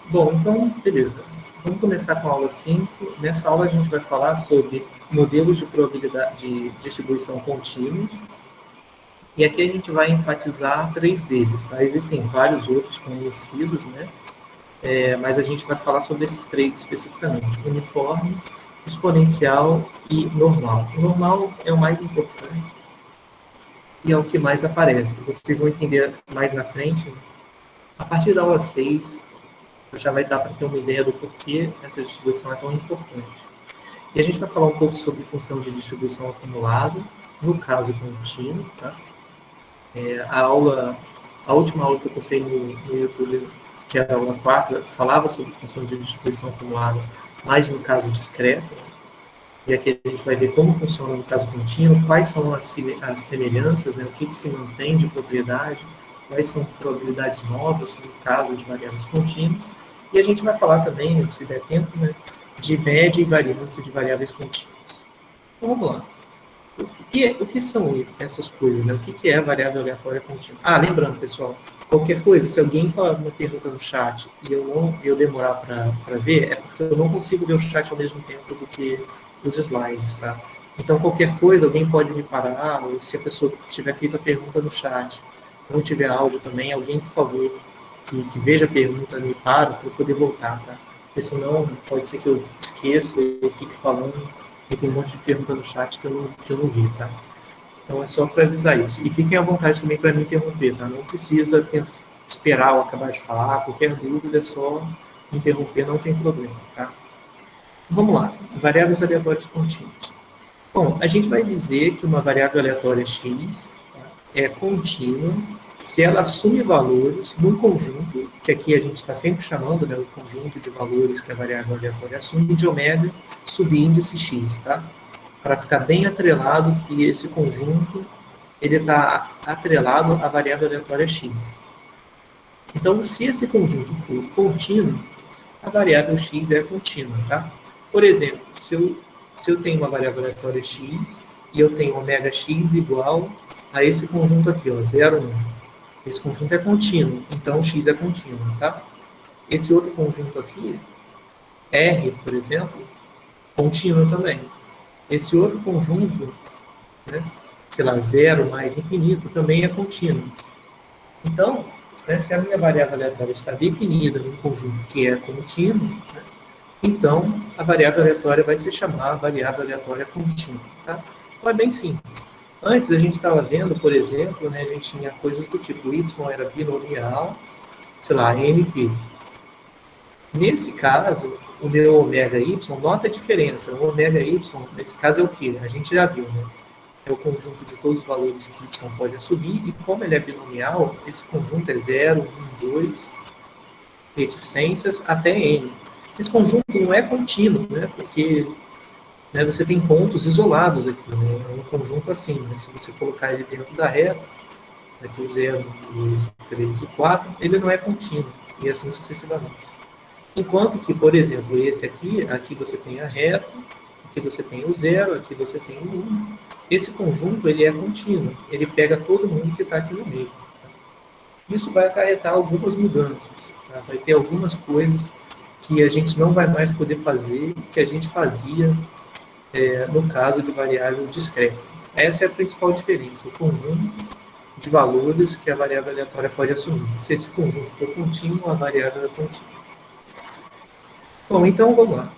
Bom, então, beleza. Vamos começar com a aula 5. Nessa aula a gente vai falar sobre modelos de probabilidade de distribuição contínuos. E aqui a gente vai enfatizar 3 deles, tá? Existem vários outros conhecidos, né? Mas a gente vai falar sobre esses 3 especificamente: uniforme, exponencial e normal. O normal é o mais importante e é o que mais aparece. Vocês vão entender mais na frente. A partir da aula 6, já vai dar para ter uma ideia do porquê essa distribuição é tão importante. E a gente vai falar um pouco sobre função de distribuição acumulada, no caso contínuo, tá? A última aula que eu postei no YouTube, que é a aula 4, falava sobre função de distribuição acumulada, mas no caso discreto. E aqui a gente vai ver como funciona no caso contínuo, quais são as semelhanças, né? O que se mantém de propriedade, quais são probabilidades novas no caso de variáveis contínuas. E a gente vai falar também, se der tempo, né, de média e variância de variáveis contínuas. Então vamos lá. O que são essas coisas, né? O que é a variável aleatória contínua? Lembrando, pessoal, qualquer coisa, se alguém falar uma pergunta no chat e eu demorar para ver, é porque eu não consigo ver o chat ao mesmo tempo do que os slides, tá? Então, qualquer coisa, alguém pode me parar, ou se a pessoa tiver feito a pergunta no chat, não tiver áudio também, alguém, por favor, que veja a pergunta, me para eu poder voltar, tá? Porque senão pode ser que eu esqueça e fique falando, e tem um monte de pergunta no chat que eu não vi, tá? Então é só para avisar isso. E fiquem à vontade também para me interromper, tá? Não precisa esperar eu acabar de falar, qualquer dúvida é só interromper, não tem problema, tá? Vamos lá, variáveis aleatórias contínuas. Bom, a gente vai dizer que uma variável aleatória x é contínua se ela assume valores num conjunto, que aqui a gente está sempre chamando, né, o conjunto de valores que a variável aleatória assume, de ômega subíndice x, tá? Para ficar bem atrelado que esse conjunto ele está atrelado à variável aleatória x. Então, se esse conjunto for contínuo, a variável x é contínua, tá? Por exemplo, se eu tenho uma variável aleatória x e eu tenho ômega x igual a esse conjunto aqui, ó, 0, 1. Esse conjunto é contínuo, então x é contínuo, tá? Esse outro conjunto aqui, R, por exemplo, contínuo também. Esse outro conjunto, né, sei lá, 0 mais infinito, também é contínuo. Então, né, se a minha variável aleatória está definida num conjunto que é contínuo, né, então a variável aleatória vai se chamar variável aleatória contínua, tá? Então é bem simples. Antes a gente estava vendo, por exemplo, né, a gente tinha coisas do tipo y era binomial, sei lá, NP. Nesse caso, o meu ômega y, nota a diferença. O ômega y, nesse caso é o que? A gente já viu, né? É o conjunto de todos os valores que y pode assumir, e como ele é binomial, esse conjunto é 0, 1, 2, reticências, até n. Esse conjunto não é contínuo, né? Porque né, você tem pontos isolados aqui, né? É um conjunto assim, né? Se você colocar ele dentro da reta, aqui o 0, o 2, o 3, o 4, ele não é contínuo, e assim sucessivamente. Enquanto que, por exemplo, esse aqui você tem a reta, aqui você tem o 0, aqui você tem o 1. Esse conjunto, ele é contínuo, ele pega todo mundo que está aqui no meio. Isso vai acarretar algumas mudanças, tá? Vai ter algumas coisas que a gente não vai mais poder fazer, que a gente fazia no caso de variável discreta. Essa é a principal diferença, o conjunto de valores que a variável aleatória pode assumir. Se esse conjunto for contínuo, a variável é contínua. Bom, então vamos lá.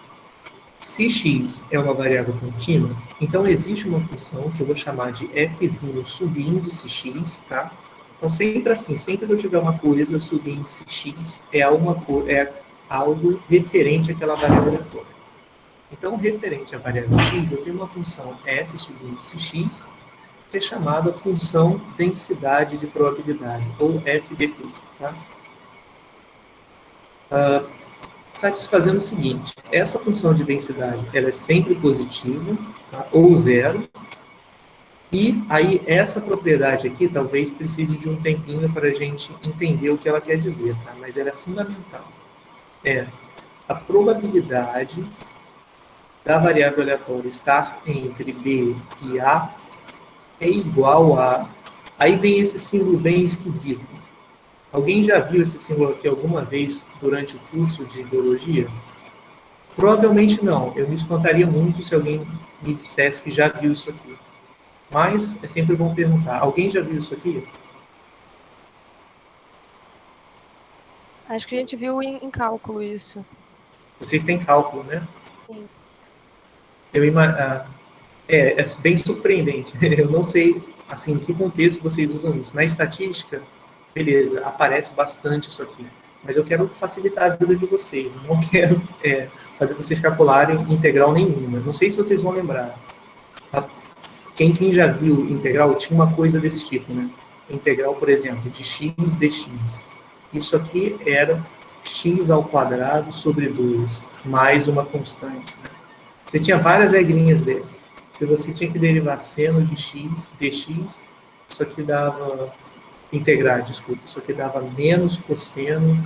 Se x é uma variável contínua, então existe uma função que eu vou chamar de f subíndice x, tá? Então sempre assim, sempre que eu tiver uma coisa subíndice x, é algo referente àquela variável aleatória. Então, referente à variável x, eu tenho uma função f subíndice x, que é chamada função densidade de probabilidade, ou FDP, tá? Satisfazendo o seguinte, essa função de densidade ela é sempre positiva, tá? Ou zero, e aí essa propriedade aqui talvez precise de um tempinho para a gente entender o que ela quer dizer, tá? Mas ela é fundamental. É a probabilidade da variável aleatória estar entre B e A é igual a... Aí vem esse símbolo bem esquisito. Alguém já viu esse símbolo aqui alguma vez durante o curso de biologia? Provavelmente não. Eu me espantaria muito se alguém me dissesse que já viu isso aqui. Mas é sempre bom perguntar. Alguém já viu isso aqui? Acho que a gente viu em cálculo isso. Vocês têm cálculo, né? Sim. É bem surpreendente. Eu não sei, assim, em que contexto vocês usam isso. Na estatística, beleza, aparece bastante isso aqui. Mas eu quero facilitar a vida de vocês. Eu não quero fazer vocês calcularem integral nenhuma. Não sei se vocês vão lembrar. Quem já viu integral tinha uma coisa desse tipo, né? Integral, por exemplo, de x dx. Isso aqui era x ao quadrado sobre 2, mais uma constante. Né? Você tinha várias regrinhas dessas. Se você tinha que derivar seno de x dx, isso aqui dava integrar, desculpa, isso aqui dava menos cosseno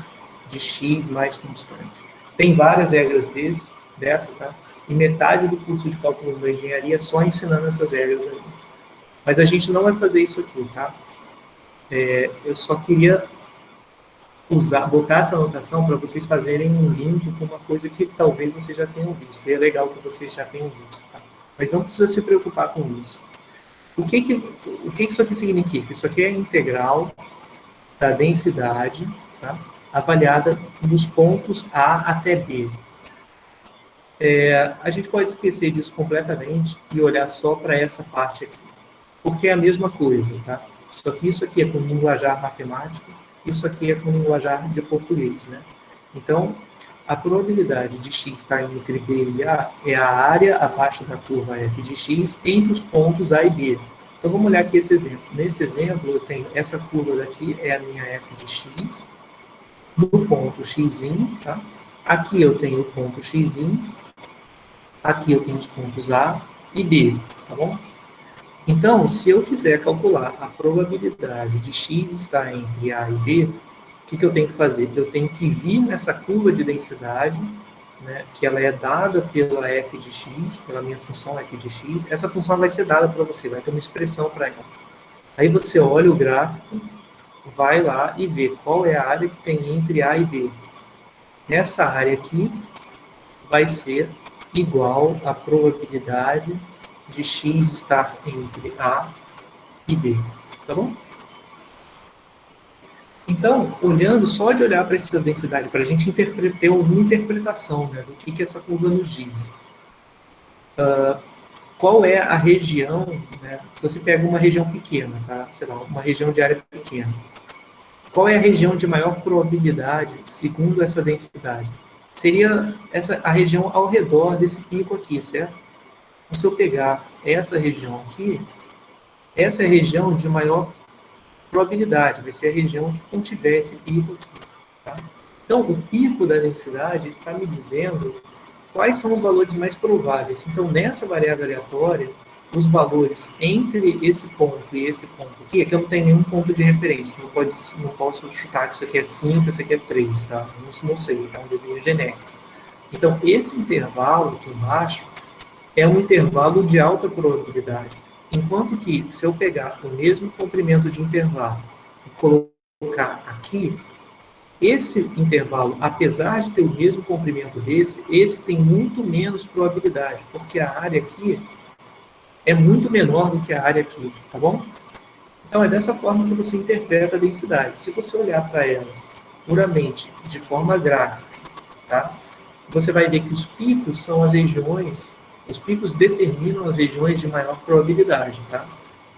de x mais constante. Tem várias regras dessa, tá? E metade do curso de cálculo da engenharia é só ensinando essas regras aí. Mas a gente não vai fazer isso aqui, tá? Eu só queria botar essa anotação para vocês fazerem um link com uma coisa que talvez vocês já tenham visto. E é legal que vocês já tenham visto, tá? Mas não precisa se preocupar com isso. O que isso aqui significa? Isso aqui é a integral da densidade, tá? Avaliada dos pontos A até B. A gente pode esquecer disso completamente e olhar só para essa parte aqui, porque é a mesma coisa, tá? Isso aqui é com linguajar matemático, isso aqui é com linguajar de português, né? Então, a probabilidade de x estar entre B e A é a área abaixo da curva f de x entre os pontos A e B. Então, vamos olhar aqui esse exemplo. Nesse exemplo, eu tenho essa curva daqui, é a minha f de x, no ponto x, tá? Aqui eu tenho o ponto x, aqui eu tenho os pontos A e B, tá bom? Então, se eu quiser calcular a probabilidade de x estar entre A e B, o que eu tenho que fazer? Eu tenho que vir nessa curva de densidade, né, que ela é dada pela f de x, pela minha função f de x. Essa função vai ser dada para você, vai ter uma expressão para ela. Aí você olha o gráfico, vai lá e vê qual é a área que tem entre A e B. Essa área aqui vai ser igual à probabilidade de x estar entre A e B, tá bom? Então, olhando, só de olhar para essa densidade, para a gente ter uma interpretação, né, do que essa curva nos diz. Qual é a região, né, se você pega uma região pequena, tá? Sei lá, uma região de área pequena. Qual é a região de maior probabilidade, segundo essa densidade? Seria a região ao redor desse pico aqui, certo? Então, se eu pegar essa região aqui, essa é a região de maior probabilidade, vai ser a região que contiver esse pico aqui. Tá? Então, o pico da densidade está me dizendo quais são os valores mais prováveis. Então, nessa variável aleatória, os valores entre esse ponto e esse ponto aqui, aqui eu não tenho nenhum ponto de referência, não posso chutar que isso aqui é 5, isso aqui é 3, tá? Não sei, é um desenho genérico. Então, esse intervalo aqui embaixo é um intervalo de alta probabilidade. Enquanto que, se eu pegar o mesmo comprimento de intervalo e colocar aqui, esse intervalo, apesar de ter o mesmo comprimento desse, esse tem muito menos probabilidade, porque a área aqui é muito menor do que a área aqui, tá bom? Então, é dessa forma que você interpreta a densidade. Se você olhar para ela puramente de forma gráfica, tá? Você vai ver que os picos são as regiões, os picos determinam as regiões de maior probabilidade, tá?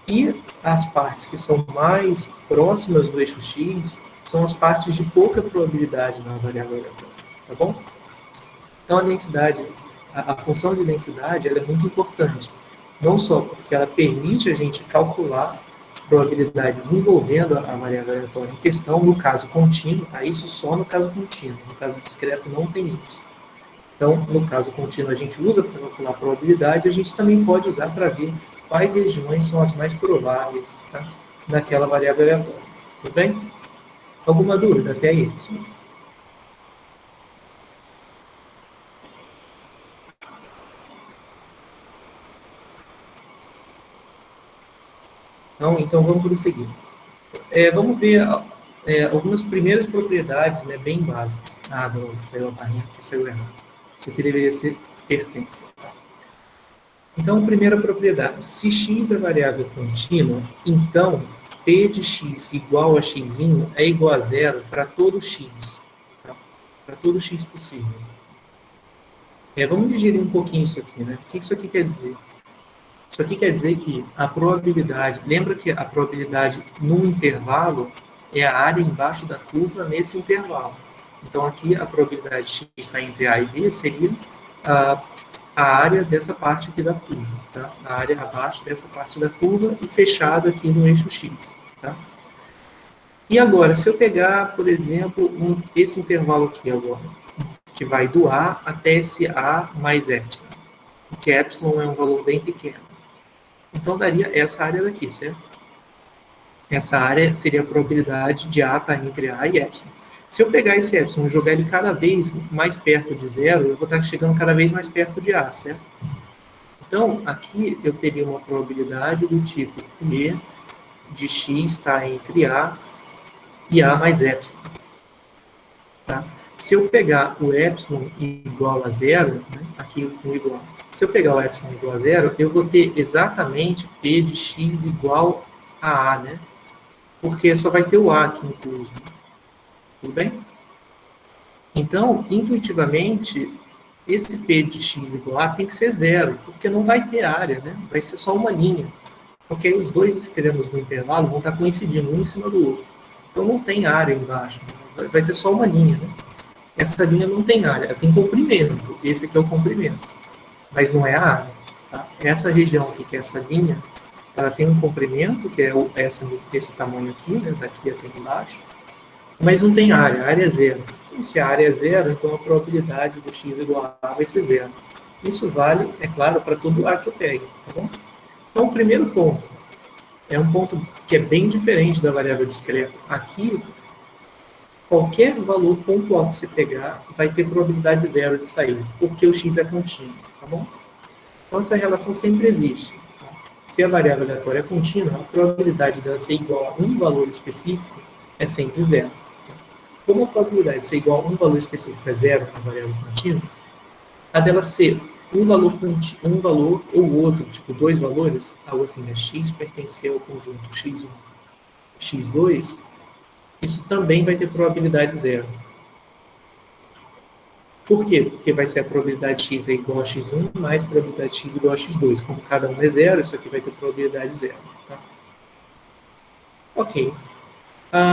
E as partes que são mais próximas do eixo X são as partes de pouca probabilidade na variável aleatória, tá bom? Então, a densidade, a função de densidade, ela é muito importante. Não só porque ela permite a gente calcular probabilidades envolvendo a variável aleatória em questão, no caso contínuo, tá? Isso só no caso contínuo, no caso discreto não tem isso. Então, no caso contínuo, a gente usa para calcular probabilidades, a gente também pode usar para ver quais regiões são as mais prováveis, tá? Naquela variável aleatória. Tudo bem? Alguma dúvida até aí, pessoal? Não? Então, vamos prosseguir. Vamos ver algumas primeiras propriedades, né, bem básicas. Ah, não, saiu a barrinha que saiu errado. Isso aqui deveria ser pertença. Tá? Então, primeira propriedade. Se x é variável contínua, então p de x igual a x é igual a zero para todo x. Tá? Para todo x possível. Vamos digerir um pouquinho isso aqui, né? O que isso aqui quer dizer? Isso aqui quer dizer que a probabilidade, lembra que a probabilidade num intervalo é a área embaixo da curva nesse intervalo. Então aqui a probabilidade x está entre A e B seria a área dessa parte aqui da curva, tá? A área abaixo dessa parte da curva e fechado aqui no eixo x, tá? E agora, se eu pegar, por exemplo, esse intervalo aqui agora, que vai do A até esse A mais epsilon, que epsilon é um valor bem pequeno. Então, daria essa área daqui, certo? Essa área seria a probabilidade de A estar entre A e epsilon. Se eu pegar esse epsilon e jogar ele cada vez mais perto de zero, eu vou estar chegando cada vez mais perto de A, certo? Então, aqui eu teria uma probabilidade do tipo P de x estar entre A e A mais epsilon. Tá? Se eu pegar o epsilon igual a zero, né, aqui com igual, se eu pegar o epsilon igual a zero, eu vou ter exatamente P de x igual a A, né? Porque só vai ter o A aqui incluso. Tudo bem? Então, intuitivamente, esse P de x igual a tem que ser zero, porque não vai ter área, né? Vai ser só uma linha. Porque aí os dois extremos do intervalo vão estar coincidindo um em cima do outro. Então não tem área embaixo, né? Vai ter só uma linha, né? Essa linha não tem área, ela tem comprimento. Esse aqui é o comprimento, mas não é a área. Tá? Essa região aqui, que é essa linha, ela tem um comprimento, que é esse tamanho aqui, né? Daqui até embaixo, mas não tem área, a área é zero. Se a área é zero, então a probabilidade do x igual a A vai ser zero. Isso vale, é claro, para todo A que eu pegue, tá bom? Então, o primeiro ponto é um ponto que é bem diferente da variável discreta. Aqui, qualquer valor pontual que você pegar vai ter probabilidade zero de sair, porque o x é contínuo, tá bom? Então, essa relação sempre existe. Tá? Se a variável aleatória é contínua, a probabilidade dela ser igual a um valor específico é sempre zero. Como a probabilidade de ser igual a um valor específico é zero na variável contínua, a dela ser um valor ou outro, tipo dois valores, algo assim, né? X pertencer ao conjunto x1, x2, isso também vai ter probabilidade zero. Por quê? Porque vai ser a probabilidade x é igual a x1 mais a probabilidade x igual a x2. Como cada um é zero, isso aqui vai ter probabilidade zero. Tá? Ok.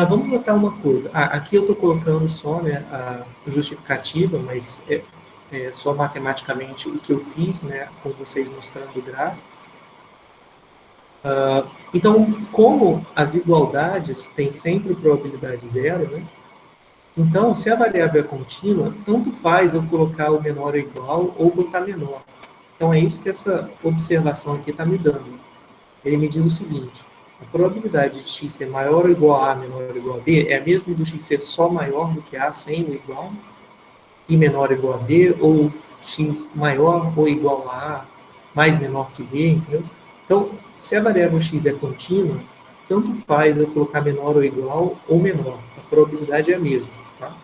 Vamos notar uma coisa. Aqui eu estou colocando só, né, a justificativa, mas é só matematicamente o que eu fiz, né, com vocês mostrando o gráfico. Então, como as igualdades têm sempre probabilidade zero, né, então, se a variável é contínua, tanto faz eu colocar o menor ou igual ou botar menor. Então, é isso que essa observação aqui está me dando. Ele me diz o seguinte: a probabilidade de x ser maior ou igual a A, menor ou igual a B, é a mesma do x ser só maior do que A sem o igual, e menor ou igual a B, ou x maior ou igual a A, mais menor que B, entendeu? Então, se a variável x é contínua, tanto faz eu colocar menor ou igual ou menor. A probabilidade é a mesma, tá?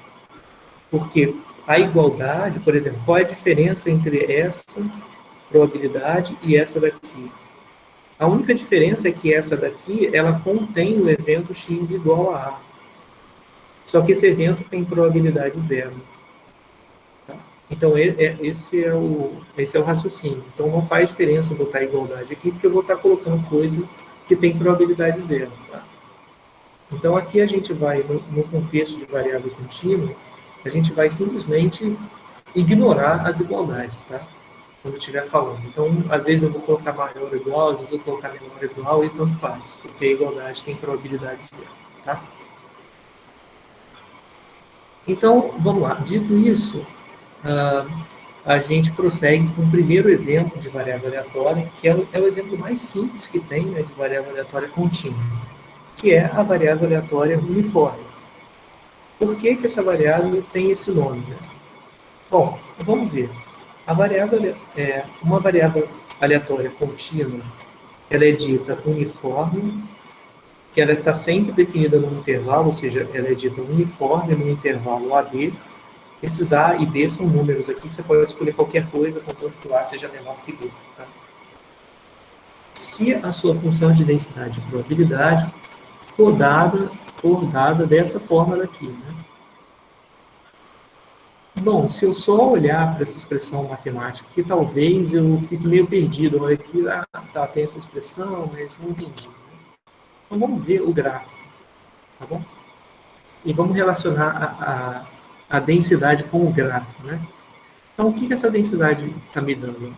Porque a igualdade, por exemplo, qual é a diferença entre essa probabilidade e essa daqui? A única diferença é que essa daqui, ela contém o evento x igual a A. Só que esse evento tem probabilidade zero. Tá? Então, esse é o raciocínio. Então, não faz diferença eu botar igualdade aqui, porque eu vou estar colocando coisa que tem probabilidade zero. Tá? Então, aqui a gente vai, no contexto de variável contínua, a gente vai simplesmente ignorar as igualdades, tá? Quando estiver falando. Então, às vezes eu vou colocar maior ou igual, às vezes eu vou colocar menor ou igual, e tanto faz, porque a igualdade tem probabilidade zero, tá? Então, vamos lá. Dito isso, a gente prossegue com o primeiro exemplo de variável aleatória, que é o exemplo mais simples que tem, né, de variável aleatória contínua, que é a variável aleatória uniforme. Por que essa variável tem esse nome, né? Bom, vamos ver. Uma variável aleatória contínua, ela é dita uniforme que ela está sempre definida num intervalo, ou seja, ela é dita uniforme no intervalo AB. Esses A e B são números aqui, você pode escolher qualquer coisa, contanto que o A seja menor que B. Tá? Se a sua função de densidade de probabilidade for dada dessa forma daqui, né? Bom, se eu só olhar para essa expressão matemática, que talvez eu fique meio perdido, olha aqui, tá, tem essa expressão, mas não entendi. Então vamos ver o gráfico, tá bom? E vamos relacionar a densidade com o gráfico, né? Então, o que essa densidade está me dando?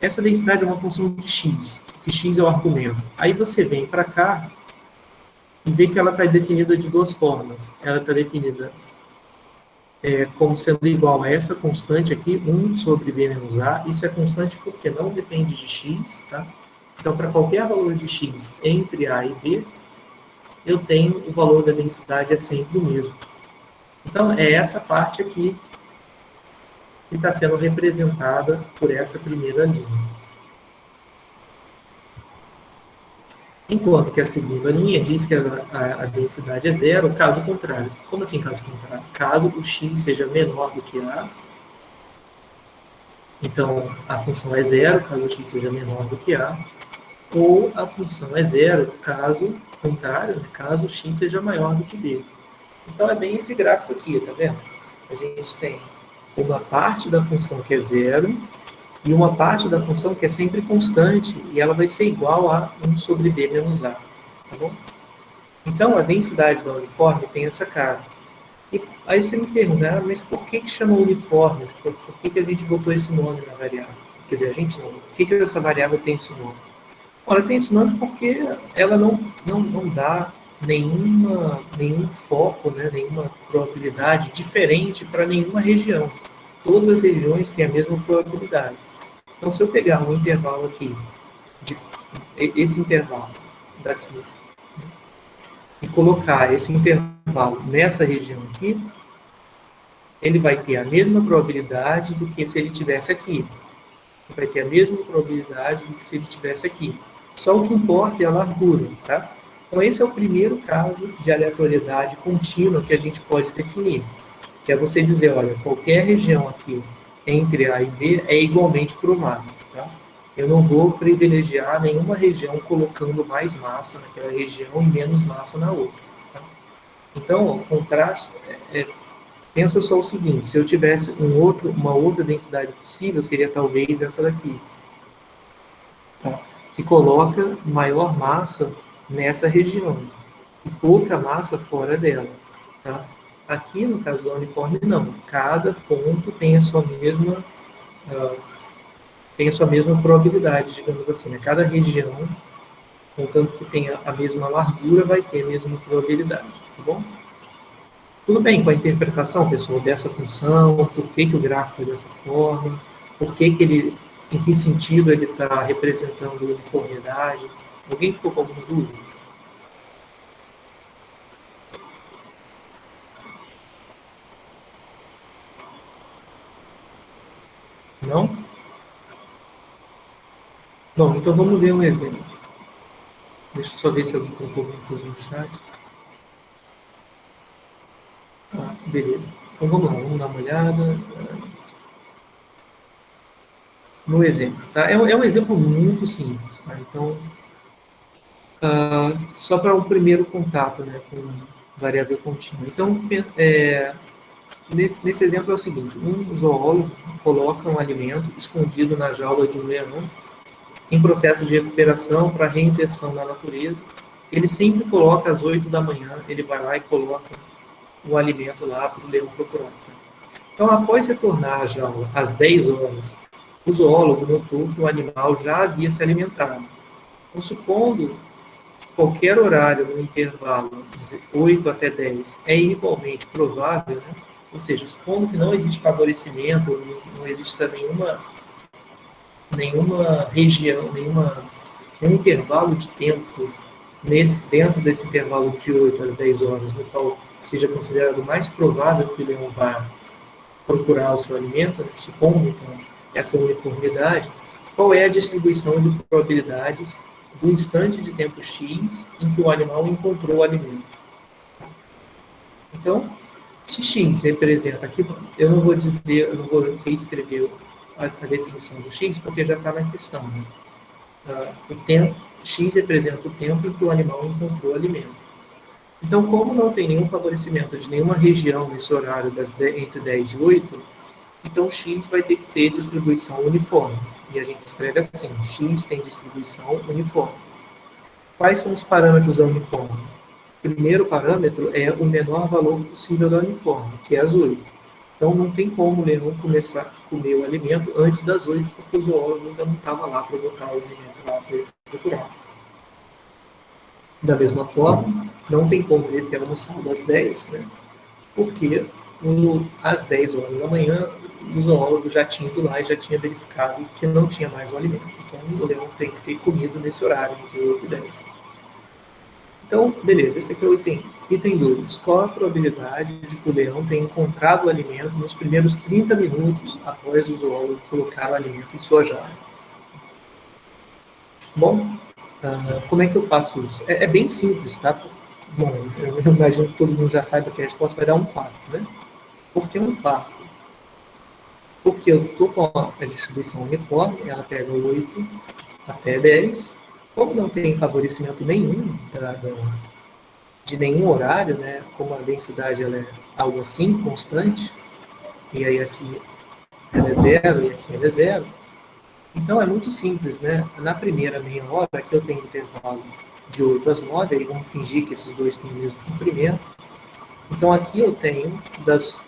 Essa densidade é uma função de x, que x é o argumento. Aí você vem para cá e vê que ela está definida de duas formas. Ela está definida como sendo igual a essa constante aqui, 1 sobre b menos a. Isso é constante porque não depende de x, tá? Então, para qualquer valor de x entre a e b, eu tenho o valor da densidade é sempre o mesmo. Então, é essa parte aqui que está sendo representada por essa primeira linha. Enquanto que a segunda linha diz que a densidade é zero, caso contrário. Como assim caso contrário? Caso o x seja menor do que a, então a função é zero, caso o x seja menor do que a, ou a função é zero, caso contrário, caso o x seja maior do que b. Então é bem esse gráfico aqui, tá vendo? A gente tem uma parte da função que é zero e uma parte da função que é sempre constante e ela vai ser igual a 1 sobre b menos a, tá bom? Então a densidade da uniforme tem essa cara. E aí você me pergunta, mas por que chama uniforme? Por que a gente botou esse nome na variável? Quer dizer, a gente não. Por que essa variável tem esse nome? Ela tem esse nome porque ela não dá nenhum foco, né, nenhuma probabilidade diferente para nenhuma região. Todas as regiões têm a mesma probabilidade. Então, se eu pegar um intervalo aqui, esse intervalo daqui, e colocar esse intervalo nessa região aqui, ele vai ter a mesma probabilidade do que se ele tivesse aqui. Ele vai ter a mesma probabilidade do que se ele tivesse aqui. Só o que importa é a largura, tá? Então, esse é o primeiro caso de aleatoriedade contínua que a gente pode definir, que é você dizer, olha, qualquer região aqui entre A e B é igualmente provável, tá? Eu não vou privilegiar nenhuma região colocando mais massa naquela região e menos massa na outra, tá? Então, o contraste, pensa só o seguinte, se eu tivesse uma outra densidade possível, seria talvez essa daqui, tá? Que coloca maior massa nessa região e pouca massa fora dela, tá? Aqui, no caso do uniforme, não. Cada ponto tem a sua mesma probabilidade, digamos assim, né? Cada região, contanto que tenha a mesma largura, vai ter a mesma probabilidade, tá bom? Tudo bem com a interpretação, pessoal, dessa função, por que o gráfico é dessa forma, em que sentido ele está representando a uniformidade? Alguém ficou com alguma dúvida? Não? Bom, então vamos ver um exemplo. Deixa eu só ver se alguém colocou alguma coisa no chat. Beleza. Então vamos lá, vamos dar uma olhada no exemplo. Tá? É um exemplo muito simples. Tá? Então, só para um primeiro contato, né, com variável contínua. Então, nesse exemplo é o seguinte, um zoólogo coloca um alimento escondido na jaula de um leão em processo de recuperação para reinserção na natureza. Ele sempre coloca às 8 da manhã, ele vai lá e coloca o alimento lá para o leão procurar. Então, após retornar à jaula às 10 horas, o zoólogo notou que o animal já havia se alimentado. Então, supondo que qualquer horário no intervalo de 8 até 10 é igualmente provável, né? Ou seja, supondo que não existe favorecimento, não exista nenhuma região, nenhum intervalo de tempo dentro desse intervalo de 8 às 10 horas, no qual seja considerado mais provável que o leão vá procurar o seu alimento, né? Supondo, então, essa uniformidade, qual é a distribuição de probabilidades do instante de tempo X em que o animal encontrou o alimento. Então, se X representa aqui, eu não vou dizer, eu não vou reescrever a definição do X, porque já está na questão. Né? O tempo, X representa o tempo em que o animal encontrou o alimento. Então, como não tem nenhum favorecimento de nenhuma região nesse horário entre 10 e 8, então X vai ter que ter distribuição uniforme. E a gente escreve assim, X tem distribuição uniforme. Quais são os parâmetros da uniforme? O primeiro parâmetro é o menor valor possível da uniforme, que é as 8. Então, não tem como o leão começar a comer o alimento antes das 8, porque o zoólogo ainda não estava lá para botar o alimento lá para ele procurar. Da mesma forma, não tem como ele ter almoçado às 10, né? Porque às 10 horas da manhã, o zoólogo já tinha ido lá e já tinha verificado que não tinha mais o alimento. Então, o leão tem que ter comido nesse horário, entre 8 e 10. Então, beleza, esse aqui é o item. Item 2. Qual a probabilidade de que o leão tenha encontrado o alimento nos primeiros 30 minutos após o zoólogo colocar o alimento em sua jarra? Bom, como é que eu faço isso? É bem simples, tá? Bom, eu imagino que todo mundo já saiba que a resposta vai dar 1/4, né? Por que 1/4? Porque eu estou com a distribuição uniforme, ela pega 8 até 10. Como não tem favorecimento nenhum de nenhum horário, né? Como a densidade ela é algo assim, constante, e aí aqui ela é 0 e aqui ela é 0, então é muito simples, né? Na primeira meia hora, aqui eu tenho um intervalo de 8 às 9, aí vamos fingir que esses dois têm o mesmo comprimento. Então aqui eu tenho das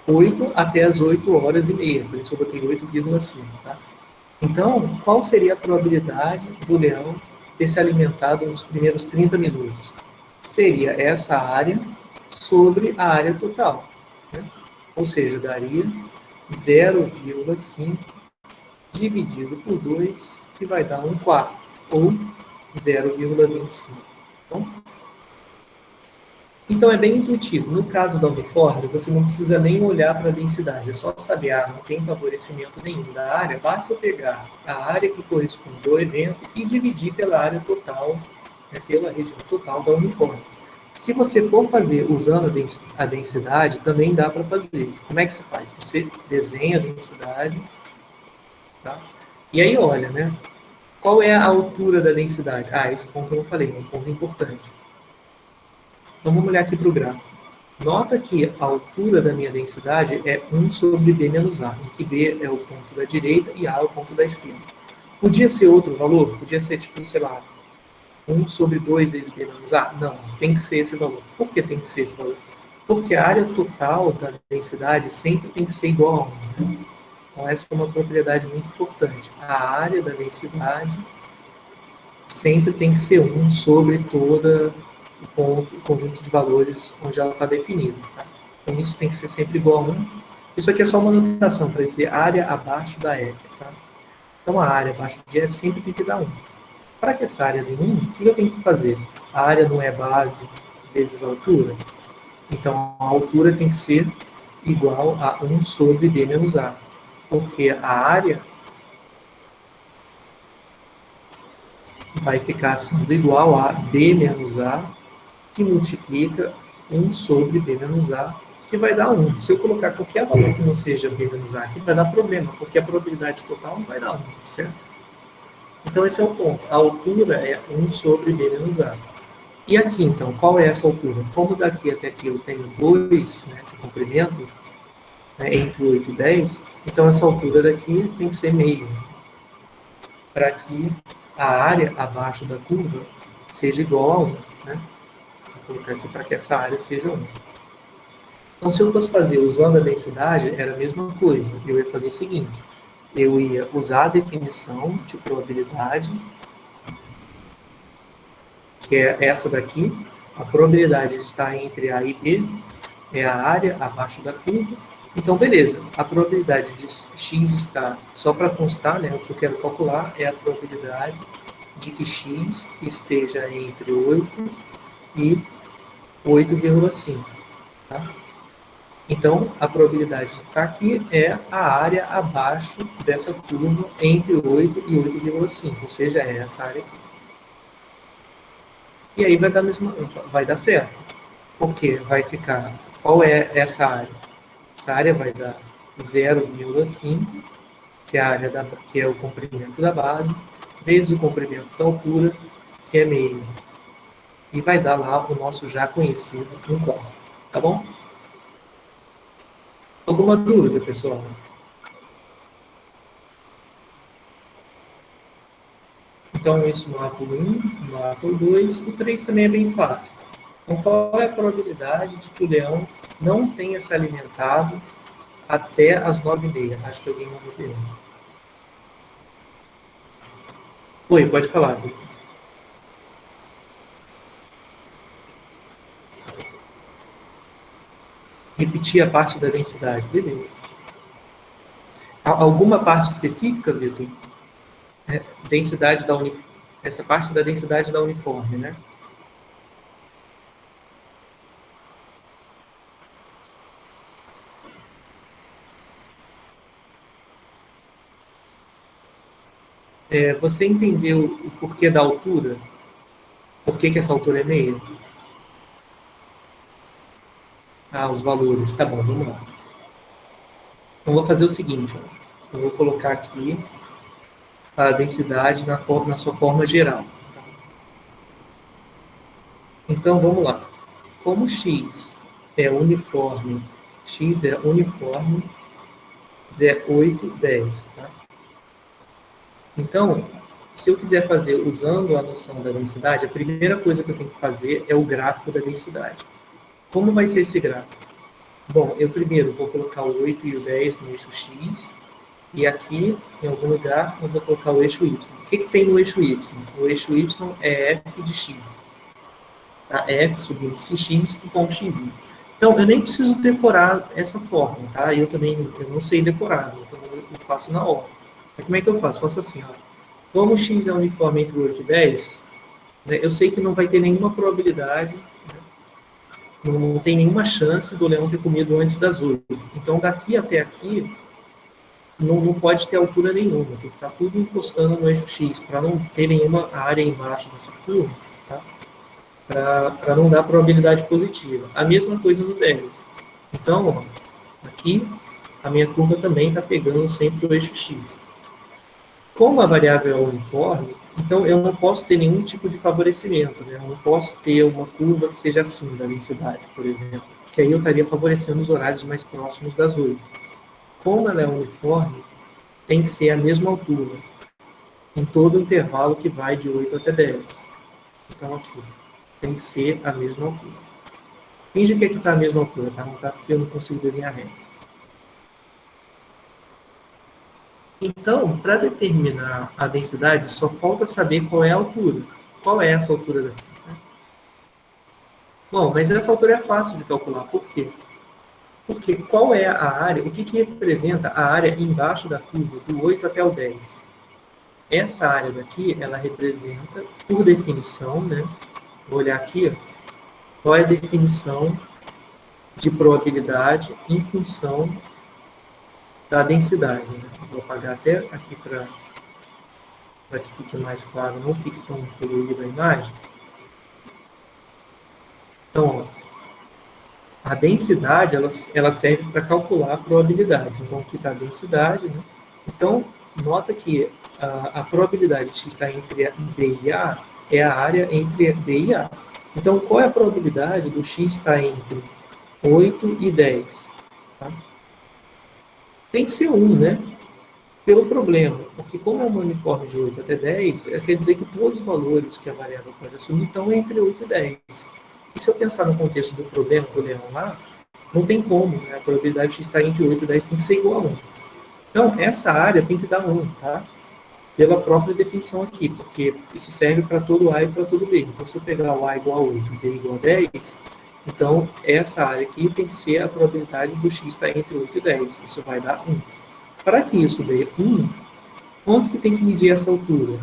8 até as 8h30, por isso eu botei 8,5, tá? Então, qual seria a probabilidade do leão ter se alimentado nos primeiros 30 minutos? Seria essa área sobre a área total, né? Ou seja, daria 0,5 dividido por 2, que vai dar 1/4, ou 0,25. Então é bem intuitivo. No caso da uniforme, você não precisa nem olhar para a densidade, é só saber, não tem favorecimento nenhum da área, basta eu pegar a área que corresponde ao evento e dividir pela área total, né, pela região total da uniforme. Se você for fazer usando a densidade, também dá para fazer. Como é que se faz? Você desenha a densidade, tá? E aí olha, né? Qual é a altura da densidade? Esse ponto eu não falei, é um ponto importante. Então vamos olhar aqui para o gráfico. Nota que a altura da minha densidade é 1 sobre B menos A, em que B é o ponto da direita e A é o ponto da esquerda. Podia ser outro valor? Podia ser tipo, sei lá, 1 sobre 2 vezes B menos A? Não, tem que ser esse valor. Por que tem que ser esse valor? Porque a área total da densidade sempre tem que ser igual a 1. Né? Então essa é uma propriedade muito importante. A área da densidade sempre tem que ser 1 sobre toda o conjunto de valores onde ela está definida. Tá? Então isso tem que ser sempre igual a 1. Isso aqui é só uma notação para dizer área abaixo da F. Tá? Então a área abaixo de F sempre tem que dar 1. Para que essa área dê 1, o que eu tenho que fazer? A área não é base vezes a altura? Então a altura tem que ser igual a 1 sobre B menos A. Porque a área vai ficar sendo igual a B menos A, que multiplica 1 sobre B menos A, que vai dar 1. Se eu colocar qualquer valor que não seja B menos A aqui, vai dar problema, porque a probabilidade total não vai dar 1, certo? Então esse é o ponto. A altura é 1 sobre B menos A. E aqui, então, qual é essa altura? Como daqui até aqui eu tenho 2, né, de comprimento, né, entre 8 e 10, então essa altura daqui tem que ser meio, para que a área abaixo da curva seja igual a 1. Né? Vou colocar aqui para que essa área seja 1. Então, se eu fosse fazer usando a densidade, era a mesma coisa. Eu ia fazer o seguinte, eu ia usar a definição de probabilidade, que é essa daqui, a probabilidade de estar entre A e B é a área abaixo da curva. Então, beleza, a probabilidade de x estar, só para constar, né, o que eu quero calcular é a probabilidade de que x esteja entre 8 e 8,5. Tá? Então, a probabilidade de estar aqui é a área abaixo dessa curva entre 8 e 8,5, ou seja, é essa área aqui. E aí vai dar certo. Porque vai ficar, qual é essa área? Essa área vai dar 0,5, que é a área que é o comprimento da base, vezes o comprimento da altura, que é meio. E vai dar lá o nosso já conhecido 1/4. Tá bom? Alguma dúvida, pessoal? Então, isso no ato 1, no ato 2, o 3 também é bem fácil. Então, qual é a probabilidade de que o leão não tenha se alimentado até as 9h30? Acho que alguém mandou pergunta. Oi, pode falar, Victor. Repetir a parte da densidade, beleza. Alguma parte específica, Vitor? Densidade da essa parte da densidade da uniforme, né? Você entendeu o porquê da altura? Por que essa altura é meia? Os valores. Tá bom, vamos lá. Então, vou fazer o seguinte. Ó. Eu vou colocar aqui a densidade na sua forma geral. Então, vamos lá. Como x é uniforme, x é uniforme, 8, 10. Tá? Então, se eu quiser fazer usando a noção da densidade, a primeira coisa que eu tenho que fazer é o gráfico da densidade. Como vai ser esse gráfico? Bom, eu primeiro vou colocar o 8 e o 10 no eixo x, e aqui, em algum lugar, eu vou colocar o eixo y. O que tem no eixo y? O eixo y é f de x. Tá? F subíndice x do ponto xi. Então, eu nem preciso decorar essa fórmula, tá? Eu não sei decorar, então eu faço na hora. Mas como é que eu faço? Faço assim, ó. Como x é uniforme entre 8 e 10, né, eu sei que não vai ter nenhuma probabilidade, né, não tem nenhuma chance do leão ter comido antes das 8. Então, daqui até aqui, não pode ter altura nenhuma, tem que estar tudo encostando no eixo x, para não ter nenhuma área embaixo dessa curva, tá? Para não dar probabilidade positiva. A mesma coisa no 10. Então, ó, aqui, a minha curva também está pegando sempre o eixo x. Como a variável é uniforme, então eu não posso ter nenhum tipo de favorecimento, né? Eu não posso ter uma curva que seja assim da densidade, por exemplo, que aí eu estaria favorecendo os horários mais próximos das 8. Como ela é uniforme, tem que ser a mesma altura, em todo o intervalo que vai de 8 até 10. Então aqui, tem que ser a mesma altura. Finge que aqui está a mesma altura, tá? Não está porque eu não consigo desenhar reto. Então, para determinar a densidade, só falta saber qual é a altura. Qual é essa altura daqui? Né? Bom, mas essa altura é fácil de calcular. Por quê? Porque qual é a área, o que representa a área embaixo da curva, do 8 até o 10? Essa área daqui, ela representa, por definição, né? Vou olhar aqui, ó, qual é a definição de probabilidade em função da densidade. Né? Vou apagar até aqui para que fique mais claro, não fique tão poluída a imagem. Então, ó, a densidade ela serve para calcular probabilidades. Então, aqui está a densidade. Né? Então, nota que a probabilidade de x estar entre B e A é a área entre B e A. Então, qual é a probabilidade do x estar entre 8 e 10? Tá? Tem que ser 1, né? Pelo problema, porque como é uma uniforme de 8 até 10, quer dizer que todos os valores que a variável pode assumir estão entre 8 e 10. E se eu pensar no contexto do problema do leão lá, não tem como, né? A probabilidade de x estar entre 8 e 10 tem que ser igual a 1. Então, essa área tem que dar 1, tá? Pela própria definição aqui, porque isso serve para todo A e para todo B. Então, se eu pegar o A igual a 8 e B igual a 10, então essa área aqui tem que ser a probabilidade do x estar entre 8 e 10. Isso vai dar 1. Para que isso dê 1, quanto que tem que medir essa altura?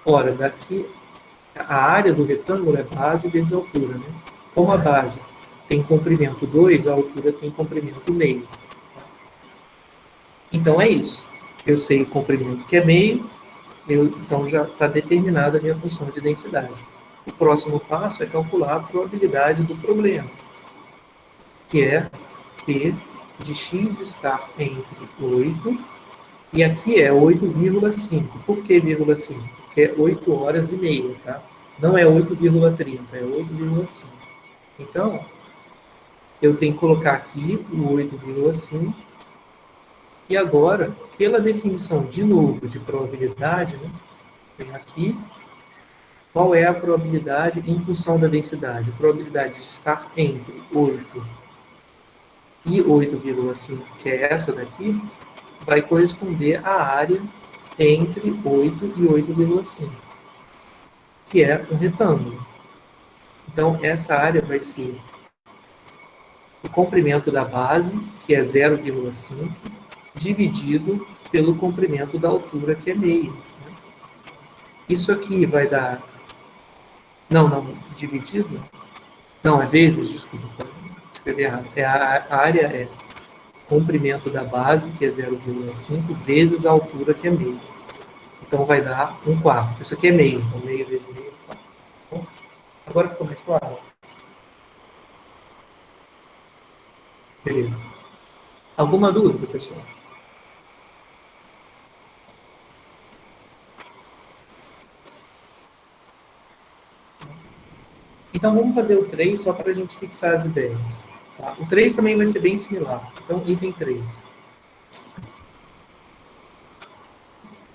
Ora, daqui, a área do retângulo é base vezes a altura, né? Como a base tem comprimento 2, a altura tem comprimento meio. Então é isso. Eu sei o comprimento que é meio, então já está determinada a minha função de densidade. o próximo passo é calcular a probabilidade do problema, que é P de x estar entre 8, e aqui é 8,5. Por que 0,5? Porque é 8 horas e meia, tá? Não é 8,30, é 8,5. Então, eu tenho que colocar aqui o 8,5. E agora, pela definição, de novo, de probabilidade, né? Vem aqui, qual é a probabilidade em função da densidade? A probabilidade de estar entre 8 e 8,5, que é essa daqui, vai corresponder à área entre 8 e 8,5, que é um retângulo. Então, essa área vai ser o comprimento da base, que é 0,5, dividido pelo comprimento da altura, que é meio. Isso aqui vai dar... Não, dividido? Não, é vezes, desculpa, escrevi errado. A área é comprimento da base, que é 0,5, vezes a altura, que é meio. Então, vai dar 1/4. Isso aqui é meio, então meio vezes meio, 4. Bom, agora ficou mais claro? Beleza. Alguma dúvida, pessoal? Então, vamos fazer o 3 só para a gente fixar as ideias. Tá? O 3 também vai ser bem similar. Então, item 3.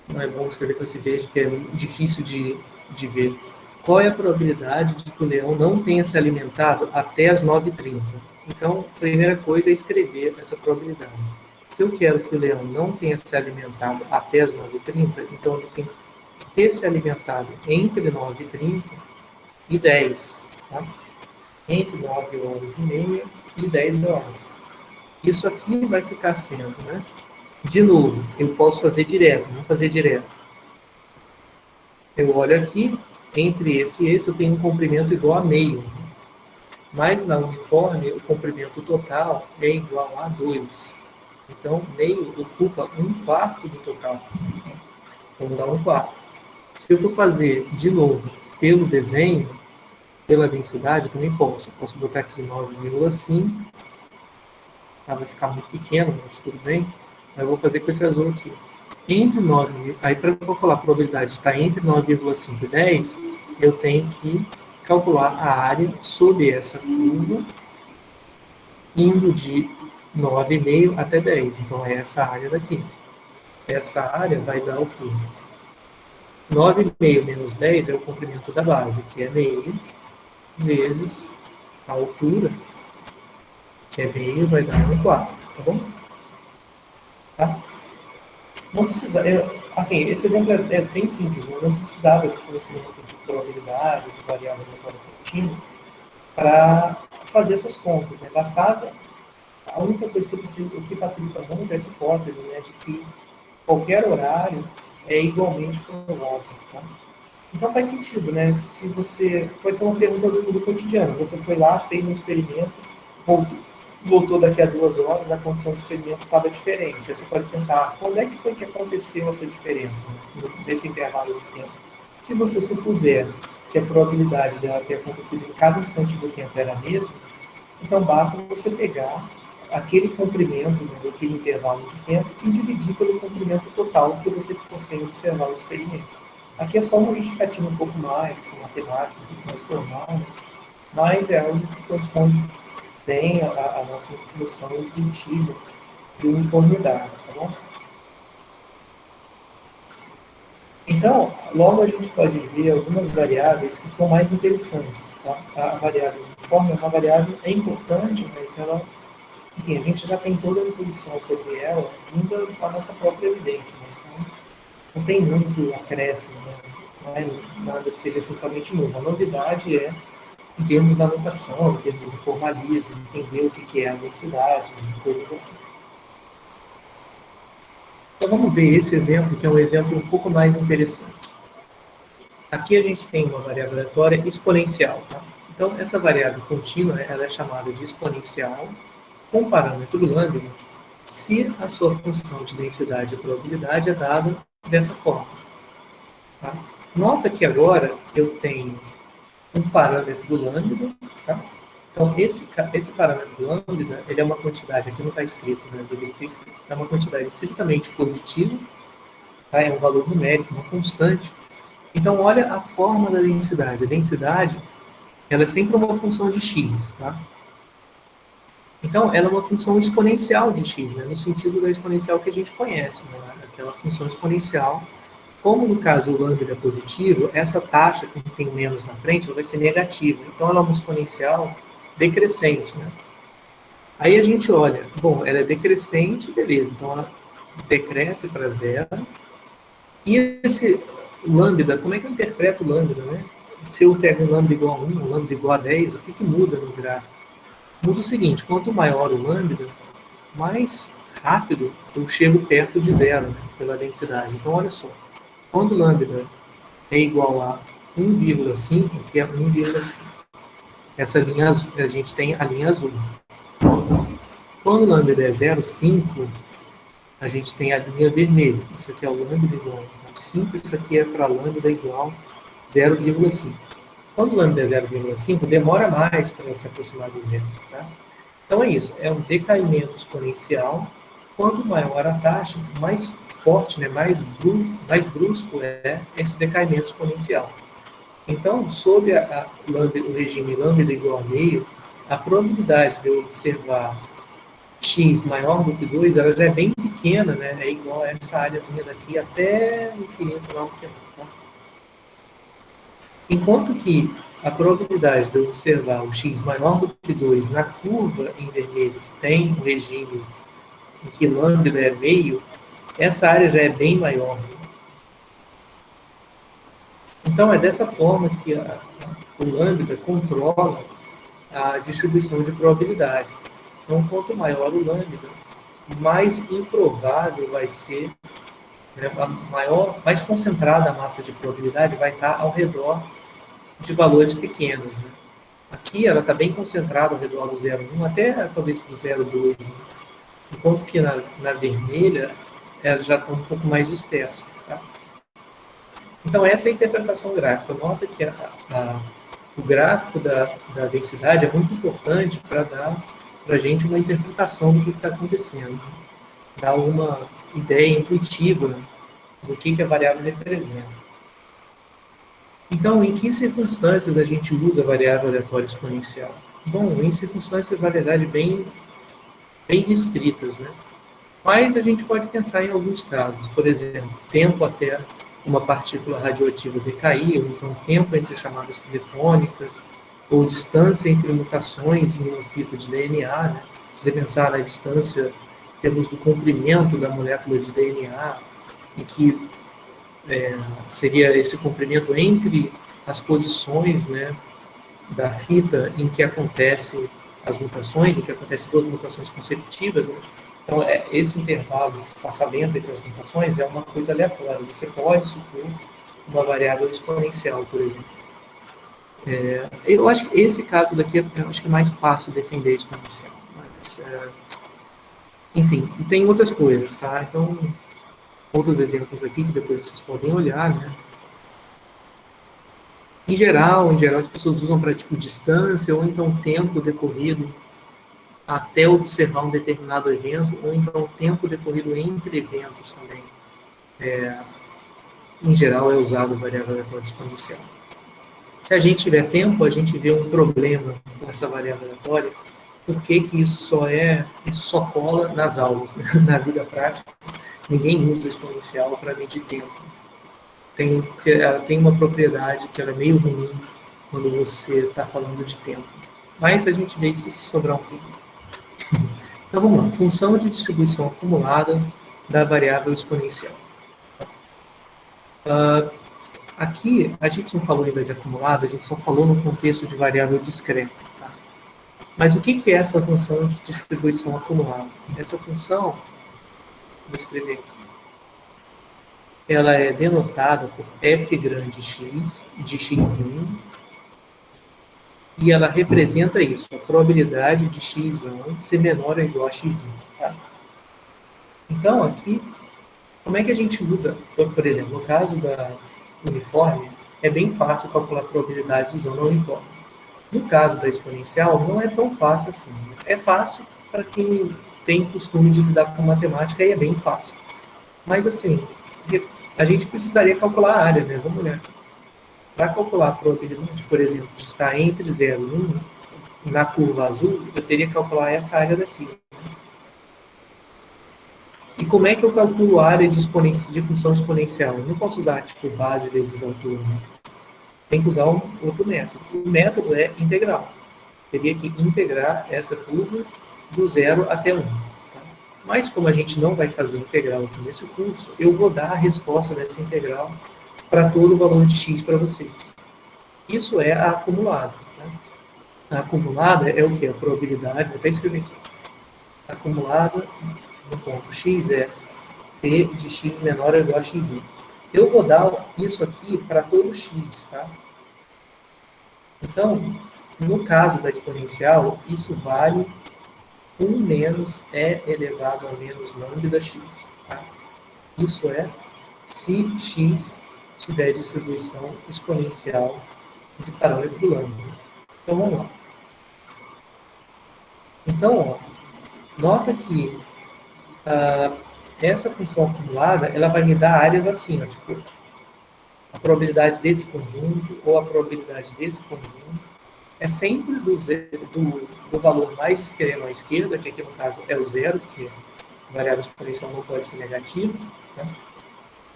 Não é bom escrever com esse verde, porque é difícil de ver. Qual é a probabilidade de que o leão não tenha se alimentado até as 9h30? Então, a primeira coisa é escrever essa probabilidade. Se eu quero que o leão não tenha se alimentado até as 9h30, então ele tem que ter se alimentado entre 9h30 e 10. Tá? Entre 9h30 e 10 horas. Isso aqui vai ficar sendo, né? De novo, eu posso fazer direto, vamos fazer direto. Eu olho aqui, entre esse e esse eu tenho um comprimento igual a meio. Mas na uniforme, o comprimento total é igual a 2. Então, meio ocupa 1/4 do total. Então, dá 1/4. Se eu for fazer de novo pelo desenho, pela densidade, eu também posso. Eu posso botar aqui 9,5. Vai ficar muito pequeno, mas tudo bem. Eu vou fazer com esse azul aqui. Entre 9, aí para calcular a probabilidade de estar entre 9,5 e 10, eu tenho que calcular a área sob essa curva, indo de 9,5 até 10. Então, é essa área daqui. Essa área vai dar o quê? 9,5 menos 10 é o comprimento da base, que é meio, vezes a altura, que é meio, vai dar 1/4, tá bom? Tá? Não precisa, assim, esse exemplo é bem simples, eu não precisava de conhecimento de probabilidade, de variável aleatória contínua, para fazer essas contas, né? Bastava, a única coisa que eu preciso, o que facilita muito é essa hipótese, né, de que qualquer horário é igualmente provável, tá? Então faz sentido, né? Se você, pode ser uma pergunta do cotidiano, você foi lá, fez um experimento, voltou daqui a 2 horas, a condição do experimento estava diferente. Aí você pode pensar, quando é que foi que aconteceu essa diferença, né, nesse intervalo de tempo? Se você supuser que a probabilidade dela ter acontecido em cada instante do tempo era a mesma, então basta você pegar aquele comprimento, né, daquele intervalo de tempo e dividir pelo comprimento total que você ficou sem observar o experimento. Aqui é só uma justificativa um pouco mais, assim, matemática, um pouco mais formal, né? Mas é algo que corresponde bem a nossa noção intuitiva de uniformidade, tá bom? Então, logo a gente pode ver algumas variáveis que são mais interessantes, tá? A variável uniforme é uma variável importante, mas ela, enfim, a gente já tem toda a intuição sobre ela vinda da nossa própria evidência, né? Então, não tem muito acréscimo, né? Não é nada que seja essencialmente novo. A novidade é em termos da notação, em termos do formalismo, entender o que é a densidade, coisas assim. Então vamos ver esse exemplo, que é um exemplo um pouco mais interessante. Aqui a gente tem uma variável aleatória exponencial. Tá? Então essa variável contínua, ela é chamada de exponencial com parâmetro lambda, se a sua função de densidade e probabilidade é dada dessa forma. Tá? Nota que agora eu tenho um parâmetro lambda, tá? Então, esse parâmetro lambda, ele é uma quantidade, aqui não está escrito, né? Deveria ter escrito, é uma quantidade estritamente positiva, tá? É um valor numérico, uma constante. Então, olha a forma da densidade. A densidade, ela é sempre uma função de x, tá? Então, ela é uma função exponencial de x, né? No sentido da exponencial que a gente conhece, né? Aquela função exponencial. Como no caso o lambda é positivo, essa taxa que tem menos na frente ela vai ser negativa. Então, ela é uma exponencial decrescente, né? Aí a gente olha, bom, ela é decrescente, beleza, então ela decresce para zero. E esse lambda, como é que eu interpreto o lambda, né? Se eu pego um lambda igual a 1, um lambda igual a 10, o que muda no gráfico? Muda o seguinte, quanto maior o lambda, mais rápido eu chego perto de zero, né, pela densidade. Então, olha só, quando o lambda é igual a 1,5, que é 1,5, essa linha azul, a gente tem a linha azul. Quando o lambda é 0,5, a gente tem a linha vermelha. Isso aqui é o lambda igual a 5, isso aqui é para lambda igual a 0,5. Quando o lambda é 0,5, demora mais para se aproximar do zero. Tá? Então é isso, é um decaimento exponencial. Quanto maior a taxa, mais forte, né, mais brusco é esse decaimento exponencial. Então, sob o regime lambda igual a meio, a probabilidade de eu observar x maior do que 2, ela já é bem pequena, né? É igual a essa áreazinha daqui até o infinito lá no final. Tá? Enquanto que a probabilidade de eu observar o x maior do que 2 na curva em vermelho, que tem o regime em que lambda é meio, essa área já é bem maior. Né? Então, é dessa forma que o lambda controla a distribuição de probabilidade. Então, quanto maior o lambda, mais improvável vai ser, né, mais concentrada a massa de probabilidade vai estar ao redor de valores pequenos. Né? Aqui ela está bem concentrada ao redor do 0,1, até talvez do 0,2, né? Enquanto que na vermelha ela já está um pouco mais dispersa. Tá? Então, essa é a interpretação gráfica. Nota que o gráfico da densidade é muito importante para dar para a gente uma interpretação do que está acontecendo. Dar uma ideia intuitiva do que a variável representa. Então, em que circunstâncias a gente usa a variável aleatória exponencial? Bom, em circunstâncias, na verdade, bem restritas, né? Mas a gente pode pensar em alguns casos. Por exemplo, tempo até uma partícula radioativa decair, ou então tempo entre chamadas telefônicas, ou distância entre mutações em um fito de DNA, né? Se você pensar na distância, em termos do comprimento da molécula de DNA, em que seria esse comprimento entre as posições, né, da fita em que acontecem as mutações, em que acontecem duas mutações consecutivas, né? Então, esse intervalo, esse espaçamento entre as mutações é uma coisa aleatória. Você pode supor uma variável exponencial, por exemplo. Eu acho que esse caso daqui eu acho que é mais fácil defender exponencial. Mas, enfim, tem outras coisas, tá? Então, outros exemplos aqui que depois vocês podem olhar, né? Em geral, as pessoas usam para tipo distância ou então tempo decorrido até observar um determinado evento, ou então tempo decorrido entre eventos também. Em geral, é usado a variável aleatória exponencial. Se a gente tiver tempo, a gente vê um problema com essa variável aleatória, por que isso só cola nas aulas, né? Na vida prática, ninguém usa o exponencial para medir tempo. Porque ela tem uma propriedade que ela é meio ruim quando você está falando de tempo. Mas a gente vê isso se sobrar um tempo. Então vamos lá, função de distribuição acumulada da variável exponencial. Aqui a gente não falou ainda de acumulada, a gente só falou no contexto de variável discreta. Tá? Mas o que é essa função de distribuição acumulada? Essa função, vou escrever aqui, ela é denotada por f grande x, de x'inho, e ela representa isso, a probabilidade de x ser menor ou igual a x. Tá? Então, aqui, como é que a gente usa, por exemplo, no caso da uniforme, é bem fácil calcular probabilidades usando a uniforme. No caso da exponencial, não é tão fácil assim. É fácil para quem tem costume de lidar com matemática, e é bem fácil. Mas, assim, a gente precisaria calcular a área, né? Vamos olhar aqui. Para calcular a probabilidade, por exemplo, de estar entre 0 e 1, na curva azul, eu teria que calcular essa área daqui. E como é que eu calculo a área de função exponencial? Eu não posso usar, tipo, base vezes altura. Né? Tem que usar um outro método. O método é integral. Teria que integrar essa curva do 0 até 1. Tá? Mas como a gente não vai fazer integral aqui nesse curso, eu vou dar a resposta dessa integral para todo o valor de x para vocês. Isso é a acumulada. Tá? A acumulada é o que? A probabilidade, vou até escrever aqui. A acumulada no ponto x é p de x menor ou igual a xi. Eu vou dar isso aqui para todo x, tá? Então, no caso da exponencial, isso vale 1 menos e elevado a menos lambda x. Tá? Isso é se x tiver distribuição exponencial de parâmetro lambda. Então, vamos lá. Então, ó, nota que essa função acumulada, ela vai me dar áreas assim, ó, tipo, a probabilidade desse conjunto ou a probabilidade desse conjunto é sempre do valor mais extremo à esquerda, que aqui no caso é o zero, porque a variável exponencial não pode ser negativa, tá?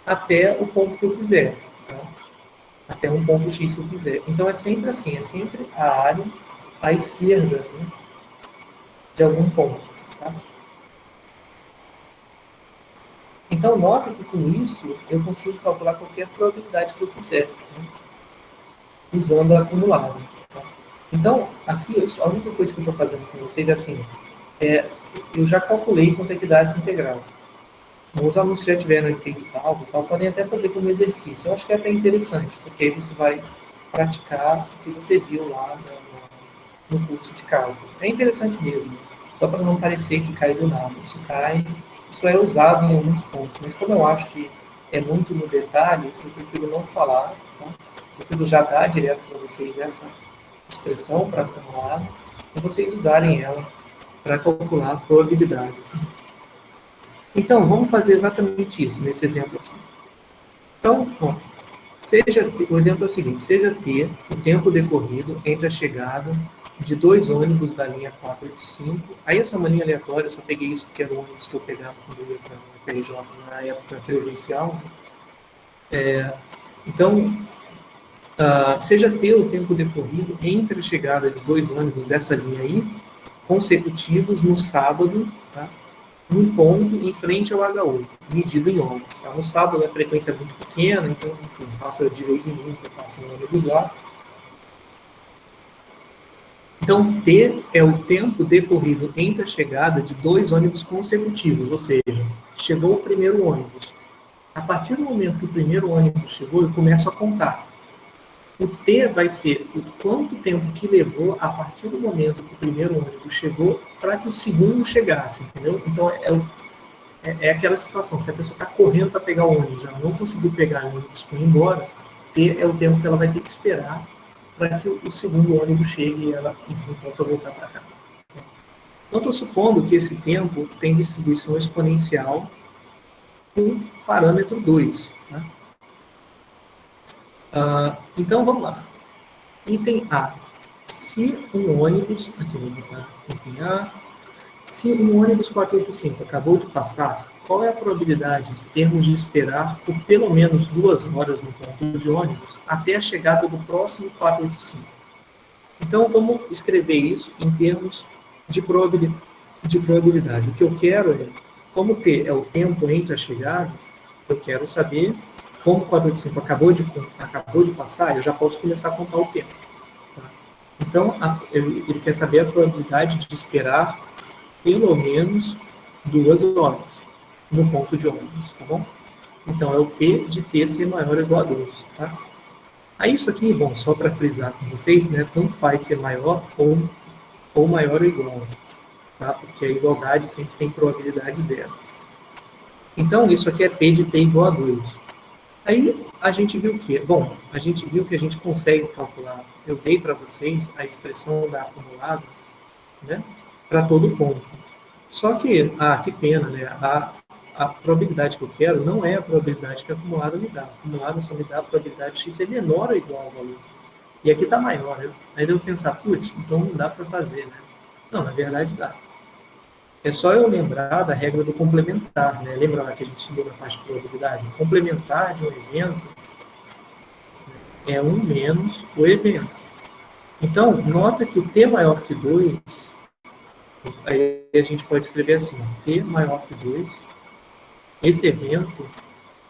Até o ponto que eu quiser, tá? Até um ponto x que eu quiser. Então é sempre assim, é sempre a área à esquerda, né, de algum ponto. Tá? Então nota que com isso eu consigo calcular qualquer probabilidade que eu quiser, né, usando a acumulada. Tá? Então, aqui, a única coisa que eu estou fazendo com vocês é assim, eu já calculei quanto é que dá essa integral. Os alunos que já tiveram feito cálculo, podem até fazer como exercício. Eu acho que é até interessante, porque aí você vai praticar o que você viu lá no curso de cálculo. É interessante mesmo, só para não parecer que cai do nada. Isso é usado em alguns pontos, mas como eu acho que é muito no detalhe, eu prefiro não falar, tá? Eu prefiro já dar direto para vocês essa expressão para acumular, e vocês usarem ela para calcular probabilidades. Então, vamos fazer exatamente isso nesse exemplo aqui. Então, ó, o exemplo é o seguinte, seja T o tempo decorrido entre a chegada de 2 ônibus da linha 485, aí essa é uma linha aleatória, eu só peguei isso porque era o ônibus que eu pegava quando eu ia para a FRJ na época presencial. Então, seja T o tempo decorrido entre a chegada de 2 ônibus dessa linha aí, consecutivos no sábado, tá? Um ponto em frente ao H8, medido em ônibus. Tá? No sábado a frequência é muito pequena, então, enfim, passa de vez em nunca, passa um ônibus lá. Então, T é o tempo decorrido entre a chegada de 2 ônibus consecutivos, ou seja, chegou o primeiro ônibus. A partir do momento que o primeiro ônibus chegou, eu começo a contar. O T vai ser o quanto tempo que levou a partir do momento que o primeiro ônibus chegou para que o segundo chegasse, entendeu? Então, é aquela situação, se a pessoa está correndo para pegar o ônibus, ela não conseguiu pegar o ônibus foi embora, T é o tempo que ela vai ter que esperar para que o segundo ônibus chegue e ela, enfim, possa voltar para casa. Então, estou supondo que esse tempo tem distribuição exponencial com parâmetro 2, né? Então, vamos lá. Item A. Se um ônibus... Aqui, vou botar item A. Se um ônibus 485 acabou de passar, qual é a probabilidade de termos de esperar por pelo menos 2 horas no ponto de ônibus até a chegada do próximo 485? Então, vamos escrever isso em termos de probabilidade. O que eu quero é, como T é o tempo entre as chegadas, eu quero saber como o 485 acabou de passar, eu já posso começar a contar o tempo. Tá? Então, ele quer saber a probabilidade de esperar pelo menos 2 horas no ponto de ônibus, tá bom? Então, é o P de T ser maior ou igual a 2, tá? Aí, isso aqui, bom, só para frisar com vocês, né, tanto faz ser maior ou maior ou igual, tá? Porque a igualdade sempre tem probabilidade 0. Então, isso aqui é P de T igual a 2. Aí a gente viu que, bom, a gente viu que a gente consegue calcular, eu dei para vocês a expressão da acumulada, né, para todo ponto. Só que, que pena, né, a probabilidade que eu quero não é a probabilidade que a acumulada me dá. A acumulada só me dá a probabilidade de x ser menor ou igual ao valor. E aqui está maior, né? Aí eu pensar, putz, então não dá para fazer, né? Não, na verdade dá. É só eu lembrar da regra do complementar, né? Lembra lá que a gente estudou na parte de probabilidade? O complementar de um evento é 1 menos o evento. Então, nota que o t maior que 2, aí a gente pode escrever assim, t maior que 2, esse evento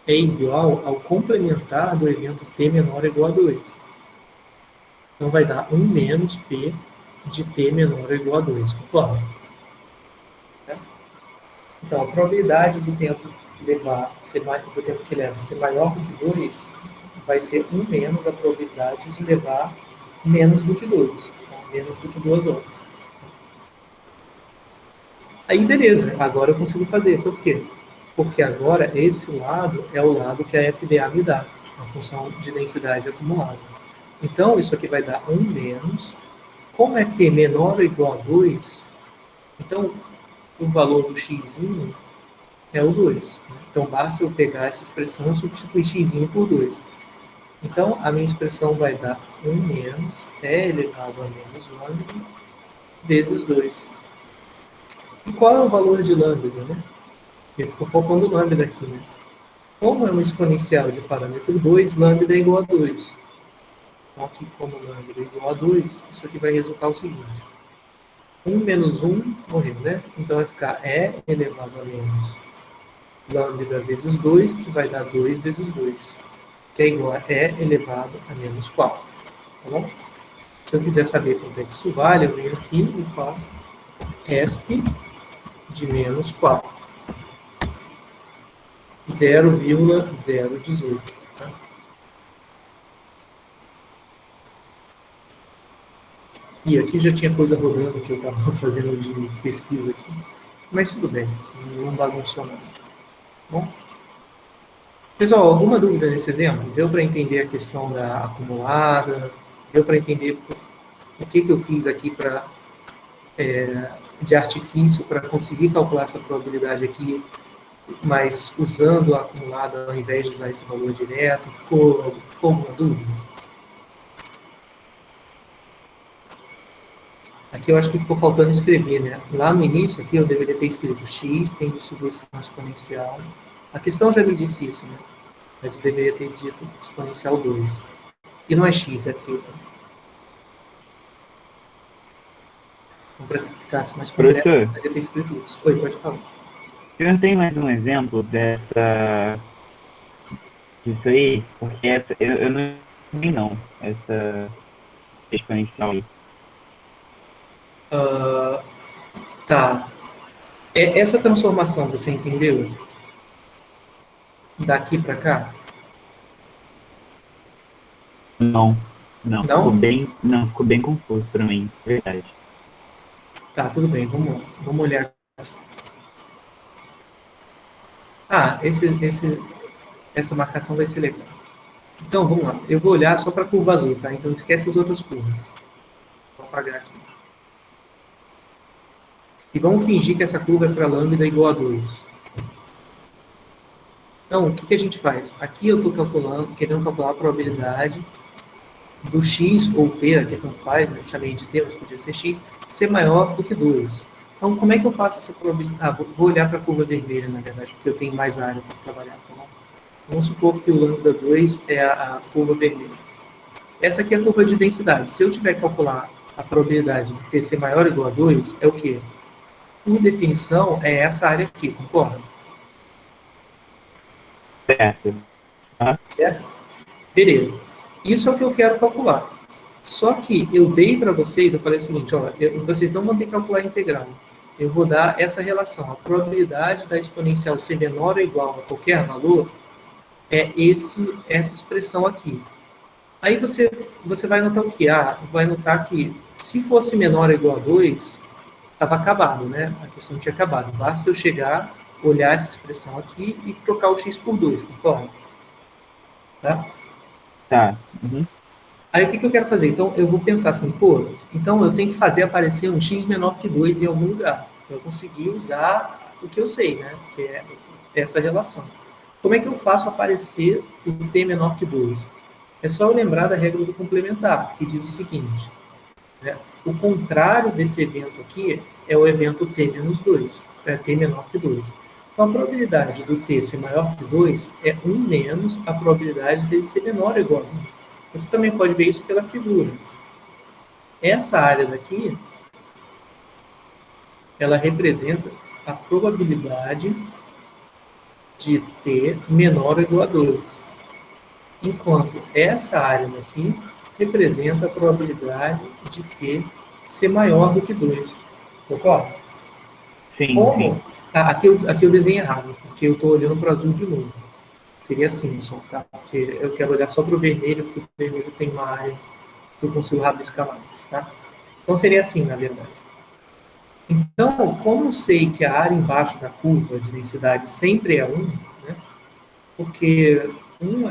é igual ao complementar do evento t menor ou igual a 2. Então, vai dar 1 menos p de t menor ou igual a 2, concorda? Então, a probabilidade do tempo do tempo que leva ser maior do que 2 vai ser 1 menos a probabilidade de levar menos do que 2, então, menos do que 2 horas. Aí, beleza, agora eu consigo fazer. Por quê? Porque agora esse lado é o lado que a FDA me dá, a função de densidade acumulada. Então, isso aqui vai dar 1 menos. Como é t menor ou igual a 2, então o valor do x é o 2. Então, basta eu pegar essa expressão e substituir x por 2. Então, a minha expressão vai dar 1 menos e elevado a menos lambda vezes 2. E qual é o valor de lambda, né? Porque ficou faltando lambda aqui, né? Como é um exponencial de parâmetro 2, lambda é igual a 2. Então, aqui, como lambda é igual a 2, isso aqui vai resultar o seguinte. 1 menos 1 morreu, né? Então, vai ficar E elevado a menos lambda vezes 2, que vai dar 2 vezes 2, que é igual a E elevado a menos 4. Tá bom? Se eu quiser saber quanto é que isso vale, eu venho aqui e faço ESP de menos 4. 0,018. Tá? E aqui já tinha coisa rodando que eu estava fazendo de pesquisa aqui. Mas tudo bem, não bagunçou nada. Bom? Pessoal, alguma dúvida nesse exemplo? Deu para entender a questão da acumulada? Deu para entender o que eu fiz aqui de artifício para conseguir calcular essa probabilidade aqui, mas usando a acumulada ao invés de usar esse valor direto? Ficou alguma dúvida? Aqui eu acho que ficou faltando escrever, né? Lá no início, aqui eu deveria ter escrito x tem distribuição exponencial. A questão já me disse isso, né? Mas eu deveria ter dito exponencial 2. E não é x, é t. Então, para que ficasse mais completo, eu precisaria ter escrito isso. Oi, pode falar. Eu tenho mais um exemplo disso aí, porque eu não vi não, essa exponencial aí. Tá. Essa transformação, você entendeu? Daqui para cá? Não? Não? Ficou bem confuso para mim, verdade. Tá, tudo bem, vamos olhar aqui. Essa marcação vai ser legal. Então, vamos lá. Eu vou olhar só para a curva azul, tá? Então, esquece as outras curvas. Vou apagar aqui. E vamos fingir que essa curva é para lambda igual a 2. Então, o que a gente faz? Aqui eu estou querendo calcular a probabilidade do x ou t, aqui tanto faz, né? Eu chamei de t, mas podia ser x, ser maior do que 2. Então, como é que eu faço essa probabilidade? Vou olhar para a curva vermelha, na verdade, porque eu tenho mais área para trabalhar. Tá bom? Vamos supor que o lambda 2 é a curva vermelha. Essa aqui é a curva de densidade. Se eu tiver que calcular a probabilidade de t ser maior ou igual a 2, é o quê? Por definição, é essa área aqui, concorda? Certo. Certo? Beleza. Isso é o que eu quero calcular. Só que eu dei para vocês, eu falei o seguinte, ó, vocês não vão ter que calcular a integral. Eu vou dar essa relação. A probabilidade da exponencial ser menor ou igual a qualquer valor é essa expressão aqui. Aí você vai notar o quê? Vai notar que se fosse menor ou igual a 2, estava acabado, né? A questão tinha acabado. Basta eu chegar, olhar essa expressão aqui e trocar o x por 2, concorda? tá? Tá. Uhum. Aí o que eu quero fazer? Então eu vou pensar assim, pô, então eu tenho que fazer aparecer um x menor que 2 em algum lugar, para eu conseguir usar o que eu sei, né? Que é essa relação. Como é que eu faço aparecer o t menor que 2? É só eu lembrar da regra do complementar, que diz o seguinte, né? O contrário desse evento aqui é o evento t menos 2, é t menor que 2. Então, a probabilidade do t ser maior que 2 é 1 menos a probabilidade dele ser menor ou igual a 2. Você também pode ver isso pela figura. Essa área daqui, ela representa a probabilidade de t menor ou igual a 2. Enquanto essa área daqui representa a probabilidade de t ser maior do que 2. Concorda? Sim, sim. Como? Aqui eu desenho errado, porque eu estou olhando para o azul de novo. Seria assim só, tá? Porque eu quero olhar só para o vermelho, porque o vermelho tem uma área que eu consigo rabiscar mais, tá? Então seria assim, na verdade. Então, como eu sei que a área embaixo da curva de densidade sempre é 1, né? Porque 1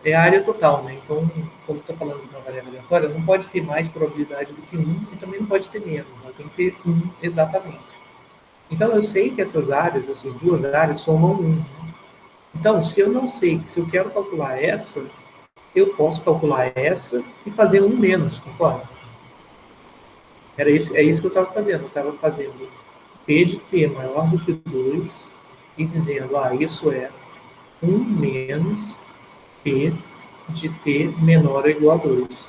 é a área total, né? Então, como estou falando de uma variável aleatória, não pode ter mais probabilidade do que 1 e também não pode ter menos, ela tem que ter 1 exatamente. Então, eu sei que essas áreas, essas duas áreas, somam 1. Né? Então, se eu não sei, se eu quero calcular essa, eu posso calcular essa e fazer 1 menos, concorda? É isso que eu estava fazendo. Eu estava fazendo P de t maior do que 2 e dizendo, isso é 1 menos P de t menor ou igual a 2.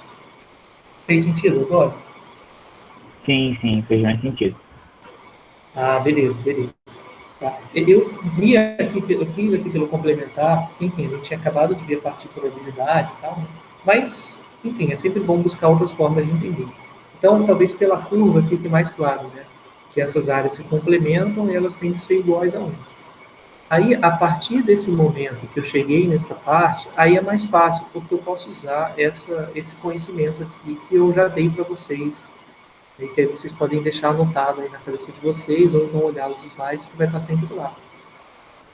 Fez sentido agora? Sim, sim, fez mais sentido. Beleza, beleza. Tá. Eu fiz aqui pelo complementar, porque, enfim, a gente tinha acabado de ver a parte de probabilidade e tal, né? Mas, enfim, é sempre bom buscar outras formas de entender. Então, talvez pela curva fique mais claro, né? Que essas áreas se complementam e elas têm que ser iguais a 1. Aí, a partir desse momento que eu cheguei nessa parte, aí é mais fácil, porque eu posso usar esse conhecimento aqui que eu já dei para vocês, e que aí vocês podem deixar anotado aí na cabeça de vocês, ou então olhar os slides que vai estar sempre lá.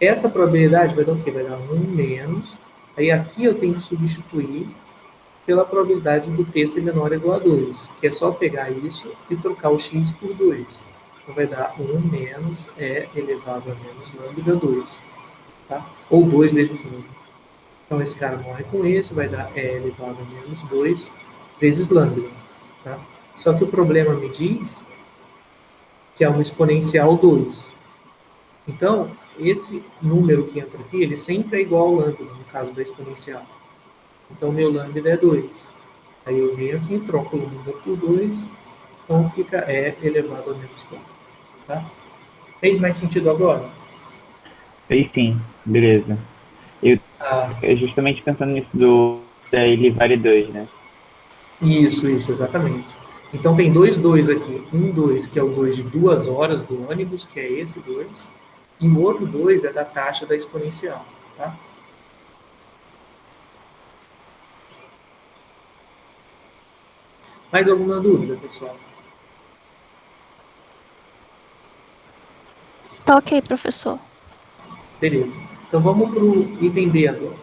Essa probabilidade vai dar o quê? Vai dar 1 menos, aí aqui eu tenho que substituir pela probabilidade do t ser menor ou igual a 2, que é só pegar isso e trocar o x por 2. Então vai dar 1 menos e elevado a menos lambda 2. Tá? Ou 2 vezes lambda. Então esse cara morre com esse, vai dar e elevado a menos 2 vezes lambda. Tá? Só que o problema me diz que é uma exponencial 2. Então, esse número que entra aqui, ele sempre é igual ao lambda, no caso da exponencial. Então, meu lambda é 2. Aí eu venho aqui e troco o lambda por 2, então fica e elevado a menos 4. Tá? Fez mais sentido agora? Fez sim, beleza. Ah, Eu justamente pensando nisso da Ilivare 2, né? isso, exatamente. Então tem dois 2 aqui. Um 2 que é o 2 de 2 horas do ônibus, que é esse 2, e o outro 2 é da taxa da exponencial. Tá? Mais alguma dúvida, pessoal? Tá ok, professor. Beleza. Então vamos para o item B agora.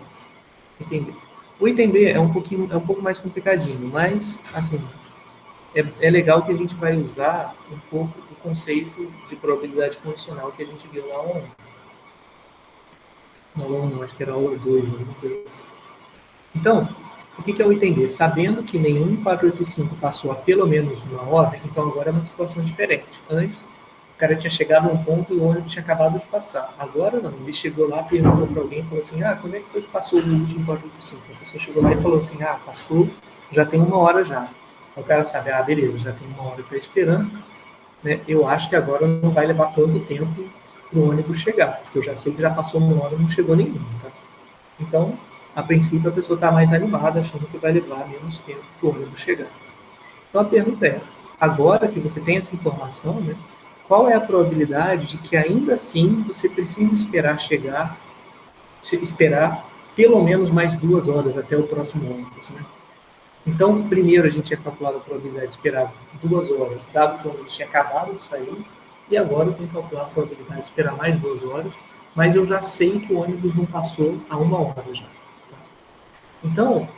Item B. O item B é um pouco mais complicadinho, mas assim é legal que a gente vai usar um pouco o conceito de probabilidade condicional que a gente viu na aula 1. Na aula 1, acho que era a aula 2, alguma coisa assim. Então, o que é o item B? Sabendo que nenhum 485 passou a pelo menos uma ordem, então agora é uma situação diferente. Antes, o cara tinha chegado a um ponto e o ônibus tinha acabado de passar. Agora não, ele chegou lá, perguntou para alguém e falou assim, quando é que foi que passou o último 485? A pessoa chegou lá e falou assim, passou, já tem 1 hora já. O cara sabe, beleza, já tem 1 hora que está esperando, né? Eu acho que agora não vai levar tanto tempo para o ônibus chegar, porque eu já sei que já passou 1 hora e não chegou nenhum, tá? Então, a princípio, a pessoa está mais animada, achando que vai levar menos tempo para o ônibus chegar. Então, a pergunta é, agora que você tem essa informação, né, qual é a probabilidade de que ainda assim você precise esperar pelo menos mais 2 horas até o próximo ônibus, né? Então, primeiro a gente tinha calculado a probabilidade de esperar 2 horas, dado que o ônibus tinha acabado de sair, e agora eu tenho que calcular a probabilidade de esperar mais 2 horas, mas eu já sei que o ônibus não passou a 1 hora já. Então,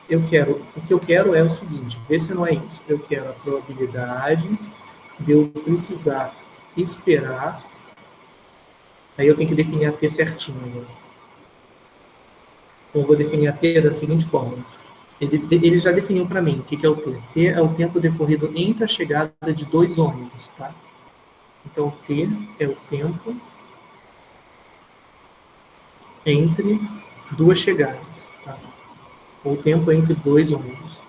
o que eu quero é o seguinte, vê se não é isso. Eu quero a probabilidade de eu precisar esperar. Aí eu tenho que definir a T certinho agora. Então, eu vou definir a T da seguinte forma. Ele já definiu para mim o que é o T. T é o tempo decorrido entre a chegada de 2 ônibus, tá? Então, T é o tempo entre 2 chegadas, tá? Ou o tempo entre 2 ônibus,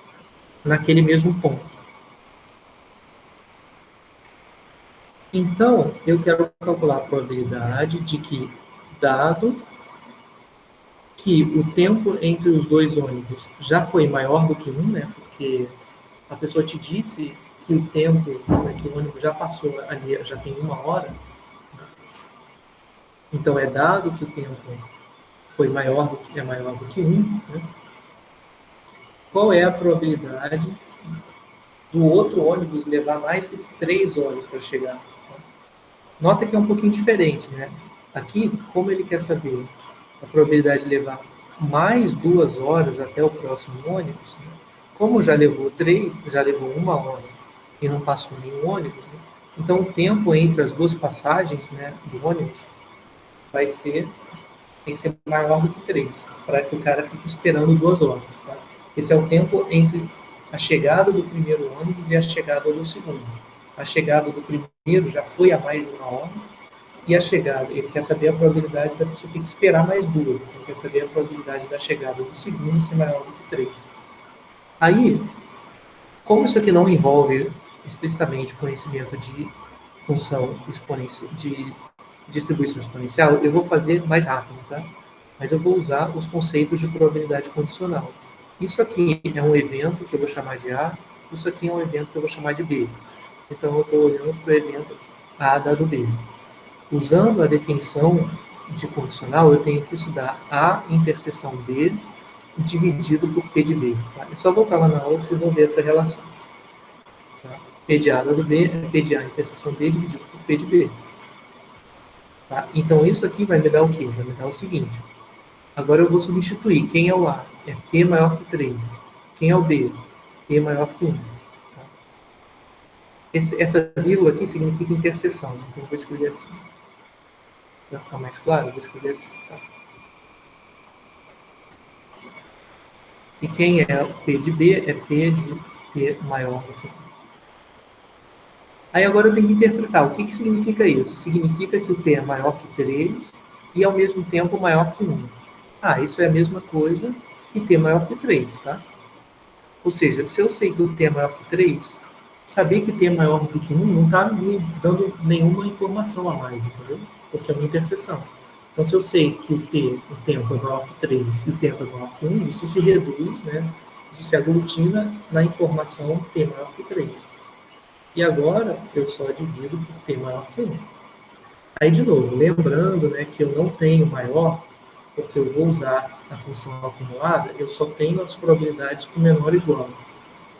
naquele mesmo ponto. Então, eu quero calcular a probabilidade de que, dado que o tempo entre os 2 ônibus já foi maior do que 1, né? Porque a pessoa te disse que o tempo, né, que o ônibus já passou ali, já tem 1 hora. Então, é dado que o tempo foi maior do que 1, né? Qual é a probabilidade do outro ônibus levar mais do que 3 horas para chegar? Nota que é um pouquinho diferente, né? Aqui, como ele quer saber a probabilidade de levar mais 2 horas até o próximo ônibus, né? Como já levou 3, já levou 1 hora e não passou nenhum ônibus, né? Então o tempo entre as duas passagens, né, do ônibus tem que ser maior do que 3, para que o cara fique esperando 2 horas, tá? Esse é o tempo entre a chegada do primeiro ônibus e a chegada do segundo. A chegada do primeiro já foi há mais de 1 hora, e a chegada, ele quer saber a probabilidade da pessoa ter que esperar mais 2, então ele quer saber a probabilidade da chegada do segundo ser maior do que 3. Aí, como isso aqui não envolve explicitamente o conhecimento de função exponencial, de distribuição exponencial, eu vou fazer mais rápido, tá? Mas eu vou usar os conceitos de probabilidade condicional. Isso aqui é um evento que eu vou chamar de A, isso aqui é um evento que eu vou chamar de B. Então, eu estou olhando para o evento A dado B. Usando a definição de condicional, eu tenho que estudar A interseção B dividido por P de B. Tá? É só voltar lá na aula que vocês vão ver essa relação. Tá? P de A dado B é P de A interseção B dividido por P de B. Tá? Então, isso aqui vai me dar o quê? Vai me dar o seguinte. Agora eu vou substituir. Quem é o A? É P maior que 3. Quem é o B? P maior que 1. Tá? Essa vírgula aqui significa interseção. Então, eu vou escrever assim. Para ficar mais claro, eu vou escrever assim. Tá? E quem é o P de B é P de P maior do que 1. Aí agora eu tenho que interpretar. O que significa isso? Significa que o T é maior que 3 e ao mesmo tempo maior que 1. Ah, isso é a mesma coisa que T maior que 3, tá? Ou seja, se eu sei que o T é maior que 3, saber que T é maior do que 1 não está me dando nenhuma informação a mais, entendeu? Porque é uma interseção. Então, se eu sei que o tempo é maior que 3 e o tempo é maior que 1, isso se reduz, né? Isso se aglutina na informação T maior que 3. E agora, eu só divido por T maior que 1. Aí, de novo, lembrando, né, que eu não tenho maior, porque eu vou usar a função acumulada, eu só tenho as probabilidades com menor ou igual.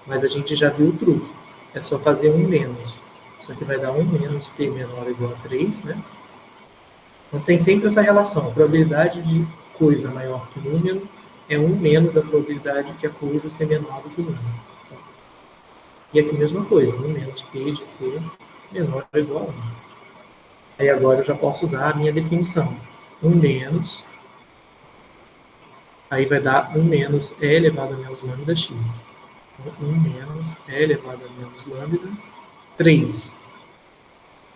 Mas a gente já viu o truque. É só fazer 1 menos. Isso aqui vai dar 1 menos T menor ou igual a 3, né? Então, tem sempre essa relação. A probabilidade de coisa maior que número é 1 menos a probabilidade de a coisa ser menor do que o número. E aqui a mesma coisa. 1 menos P de T menor ou igual a 1. Aí agora eu já posso usar a minha definição. 1 menos... Aí vai dar 1 menos E elevado a menos lambda x. Então, 1 menos E elevado a menos lambda 3.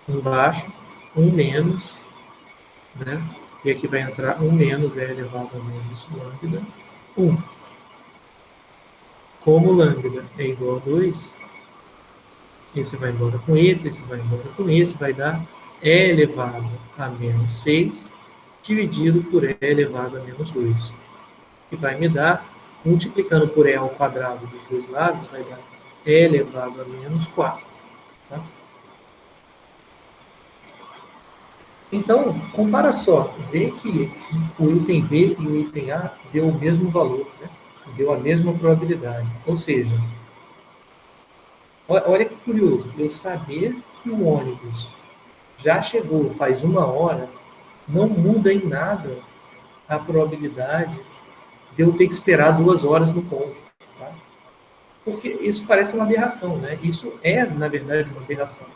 Embaixo, 1 menos... Né? E aqui vai entrar 1 menos E elevado a menos lambda 1. Como lambda é igual a 2, esse vai embora com esse vai embora com esse, vai dar E elevado a menos 6 dividido por E elevado a menos 2. Que vai me dar, multiplicando por E ao quadrado dos dois lados, vai dar E elevado a menos 4. Tá? Então, compara só, vê que o item B e o item A deu o mesmo valor, né? Deu a mesma probabilidade. Ou seja, olha que curioso, eu saber que o ônibus já chegou faz 1 hora não muda em nada a probabilidade de eu ter que esperar 2 horas no ponto. Tá? Porque isso parece uma aberração, né? Isso é, na verdade, uma aberração.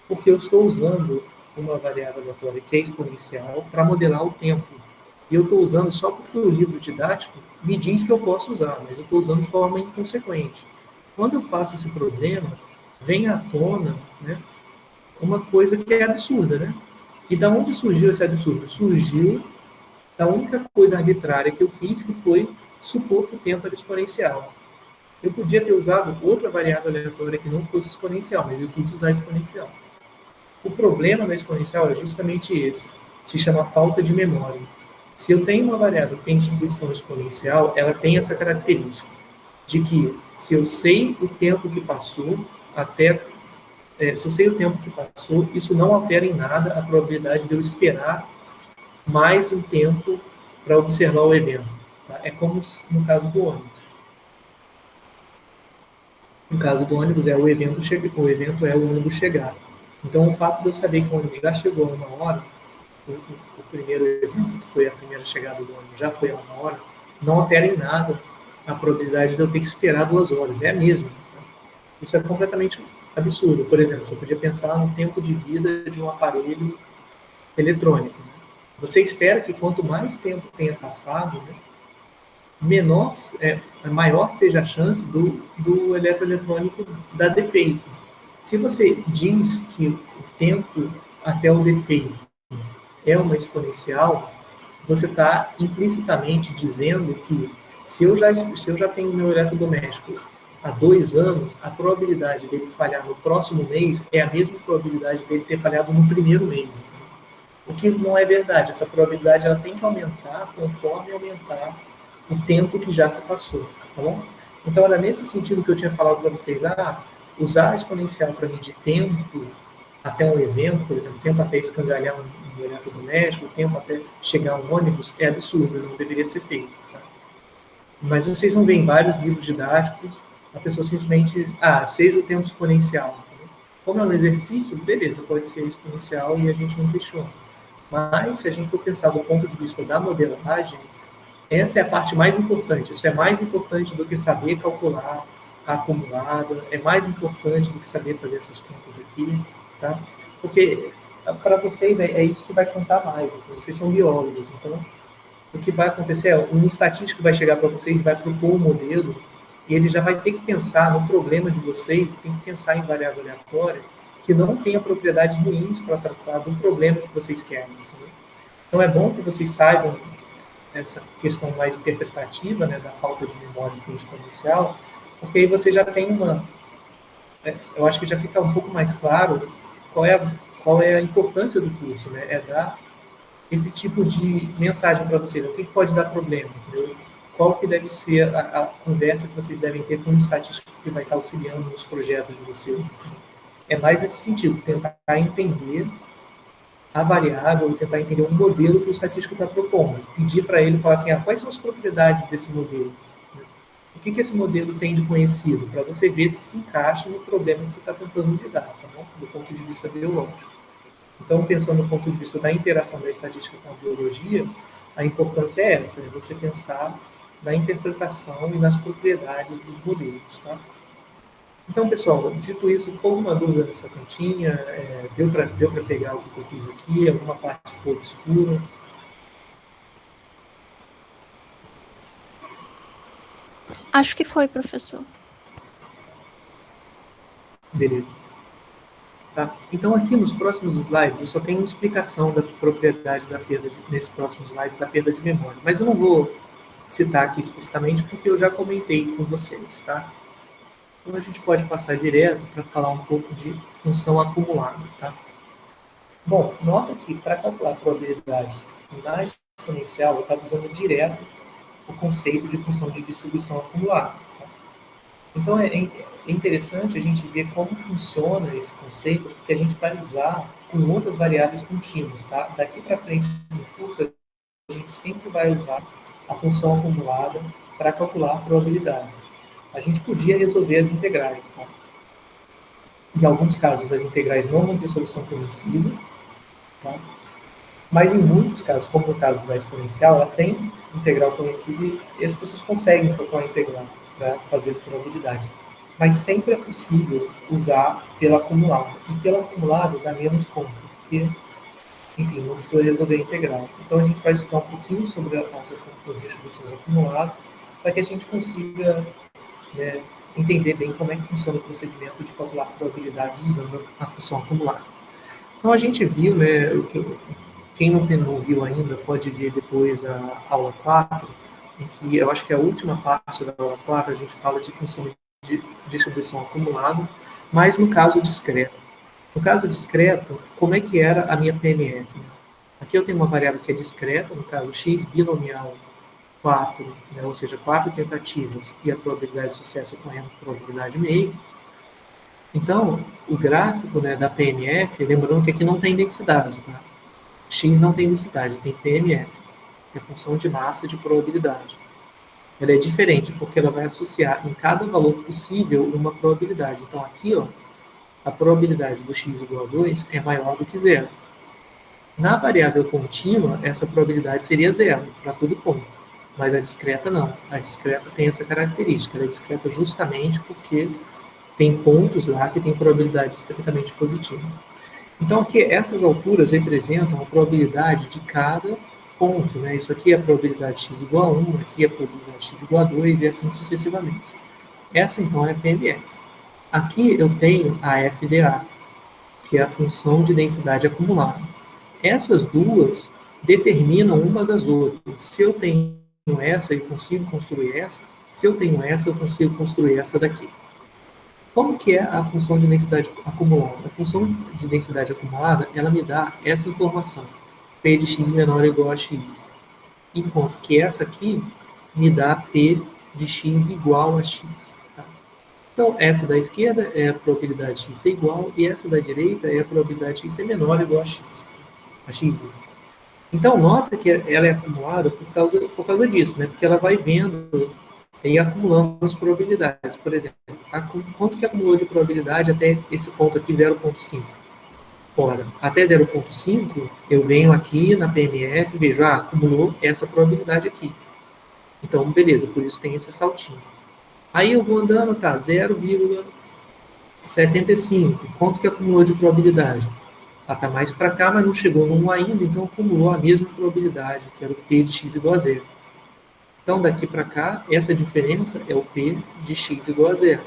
Porque eu estou usando uma variável aleatória que é exponencial para modelar o tempo. E eu estou usando só porque o livro didático me diz que eu posso usar, mas eu estou usando de forma inconsequente. Quando eu faço esse problema, vem à tona, né, uma coisa que é absurda, né? E da onde surgiu esse absurdo? Surgiu da única coisa arbitrária que eu fiz, que foi supor que o tempo era exponencial. Eu podia ter usado outra variável aleatória que não fosse exponencial, mas eu quis usar exponencial. O problema da exponencial é justamente esse. Se chama falta de memória. Se eu tenho uma variável que tem distribuição exponencial, ela tem essa característica de que se eu sei o tempo que passou, se eu sei o tempo que passou, isso não altera em nada a probabilidade de eu esperar mais um tempo para observar o evento. Tá? É como no caso do ônibus. No caso do ônibus, o evento é o ônibus chegar. Então, o fato de eu saber que o ônibus já chegou a 1 hora, o primeiro evento, que foi a primeira chegada do ônibus, já foi a 1 hora, não altera em nada a probabilidade de eu ter que esperar 2 horas. É a mesma. Tá? Isso é completamente absurdo. Por exemplo, você podia pensar no tempo de vida de um aparelho eletrônico. Né? Você espera que quanto mais tempo tenha passado, né, maior seja a chance do eletroeletrônico dar defeito. Se você diz que o tempo até o defeito é uma exponencial, você está implicitamente dizendo que se eu já tenho meu eletrodoméstico há 2 anos, a probabilidade dele falhar no próximo mês é a mesma probabilidade dele ter falhado no primeiro mês. O que não é verdade. Essa probabilidade ela tem que aumentar conforme aumentar o tempo que já se passou, tá bom? Então, era nesse sentido que eu tinha falado para vocês, usar a exponencial para medir tempo até um evento, por exemplo, tempo até escangalhar um eletrodoméstico, tempo até chegar um ônibus, é absurdo, não deveria ser feito. Tá? Mas vocês vão ver em vários livros didáticos, a pessoa simplesmente, seja o tempo exponencial. Tá? Como é um exercício, beleza, pode ser exponencial e a gente não questiona. Mas, se a gente for pensar do ponto de vista da modelagem, essa é a parte mais importante. Isso é mais importante do que saber calcular a acumulada, é mais importante do que saber fazer essas contas aqui, tá? Porque para vocês é isso que vai contar mais. Então, vocês são biólogos, então o que vai acontecer é um estatístico vai chegar para vocês, vai propor um modelo e ele já vai ter que pensar no problema de vocês, tem que pensar em variável aleatória que não tenha propriedades ruins para tratar do problema que vocês querem. Entendeu? Então é bom que vocês saibam essa questão mais interpretativa, né, da falta de memória do exponencial, porque aí você já tem eu acho que já fica um pouco mais claro qual é a importância do curso, né, é dar esse tipo de mensagem para vocês, o que pode dar problema, entendeu? Qual que deve ser a conversa que vocês devem ter com o estatístico que vai estar auxiliando nos projetos de vocês. É mais nesse sentido, tentar entender a variável, tentar entender um modelo que o estatístico está propondo. Pedir para ele, falar assim, quais são as propriedades desse modelo? O que esse modelo tem de conhecido? Para você ver se encaixa no problema que você está tentando lidar, tá bom? Do ponto de vista biológico. Então, pensando do ponto de vista da interação da estatística com a biologia, a importância é essa, é você pensar na interpretação e nas propriedades dos modelos, tá? Então, pessoal, dito isso, ficou alguma dúvida nessa continha? Deu para pegar o que eu fiz aqui? Alguma parte um pouco escura? Acho que foi, professor. Beleza. Tá? Então, aqui nos próximos slides, eu só tenho uma explicação da propriedade da perda, nesse próximo slide, da perda de memória. Mas eu não vou citar aqui explicitamente, porque eu já comentei com vocês, tá? Então, a gente pode passar direto para falar um pouco de função acumulada, tá? Bom, nota que para calcular probabilidades na exponencial, eu estava usando direto o conceito de função de distribuição acumulada. Tá? Então, é interessante a gente ver como funciona esse conceito, porque a gente vai usar com outras variáveis contínuas, tá? Daqui para frente no curso, a gente sempre vai usar a função acumulada para calcular probabilidades. A gente podia resolver as integrais, tá? Em alguns casos, as integrais não vão ter solução conhecida, tá? Mas em muitos casos, como no caso da exponencial, ela tem integral conhecida e as pessoas conseguem calcular a integral para fazer as probabilidades. Mas sempre é possível usar pelo acumulado. E pelo acumulado dá menos conta, porque, enfim, não precisa resolver a integral. Então a gente vai estudar um pouquinho sobre as distribuições acumuladas para que a gente consiga, né, entender bem como é que funciona o procedimento de calcular probabilidades usando a função acumulada. Então a gente viu, né, quem não viu ainda pode ver depois a aula 4, em que eu acho que a última parte da aula 4 a gente fala de função de distribuição acumulada, mas no caso discreto. No caso discreto, como é que era a minha PMF? Aqui eu tenho uma variável que é discreta, no caso x binomial 4, né, ou seja, 4 tentativas, e a probabilidade de sucesso ocorrendo por probabilidade meio. Então, o gráfico, né, da PMF, lembrando que aqui não tem densidade, tá? X não tem densidade, tem PMF, que é a função de massa de probabilidade. Ela é diferente, porque ela vai associar em cada valor possível uma probabilidade. Então, aqui, ó, a probabilidade do x igual a 2 é maior do que zero. Na variável contínua, essa probabilidade seria zero, para todo ponto. Mas a discreta não. A discreta tem essa característica. Ela é discreta justamente porque tem pontos lá que tem probabilidade estritamente positiva. Então, aqui, essas alturas representam a probabilidade de cada ponto, né? Isso aqui é a probabilidade x igual a 1, aqui é a probabilidade x igual a 2, e assim sucessivamente. Essa, então, é a PMF. Aqui eu tenho a FDA, que é a função de densidade acumulada. Essas duas determinam umas às outras. Se eu tenho essa, eu consigo construir essa. Se eu tenho essa, eu consigo construir essa daqui. Como que é a função de densidade acumulada? A função de densidade acumulada, ela me dá essa informação, P de x menor ou igual a x. Enquanto que essa aqui me dá P de x igual a x. Tá? Então, essa da esquerda é a probabilidade de x ser igual, e essa da direita é a probabilidade de x ser menor ou igual a x. A x. Então, nota que ela é acumulada por causa disso, né? Porque ela vai vendo e acumulando as probabilidades. Por exemplo, quanto que acumulou de probabilidade até esse ponto aqui, 0,5? Ora, até 0,5, eu venho aqui na PMF e vejo, acumulou essa probabilidade aqui. Então, beleza, por isso tem esse saltinho. Aí eu vou andando, tá, 0,75. Quanto que acumulou de probabilidade? Tá mais para cá, mas não chegou no 1 ainda, então acumulou a mesma probabilidade, que era o P de x igual a 0. Então, daqui para cá, essa diferença é o P de x igual a 0.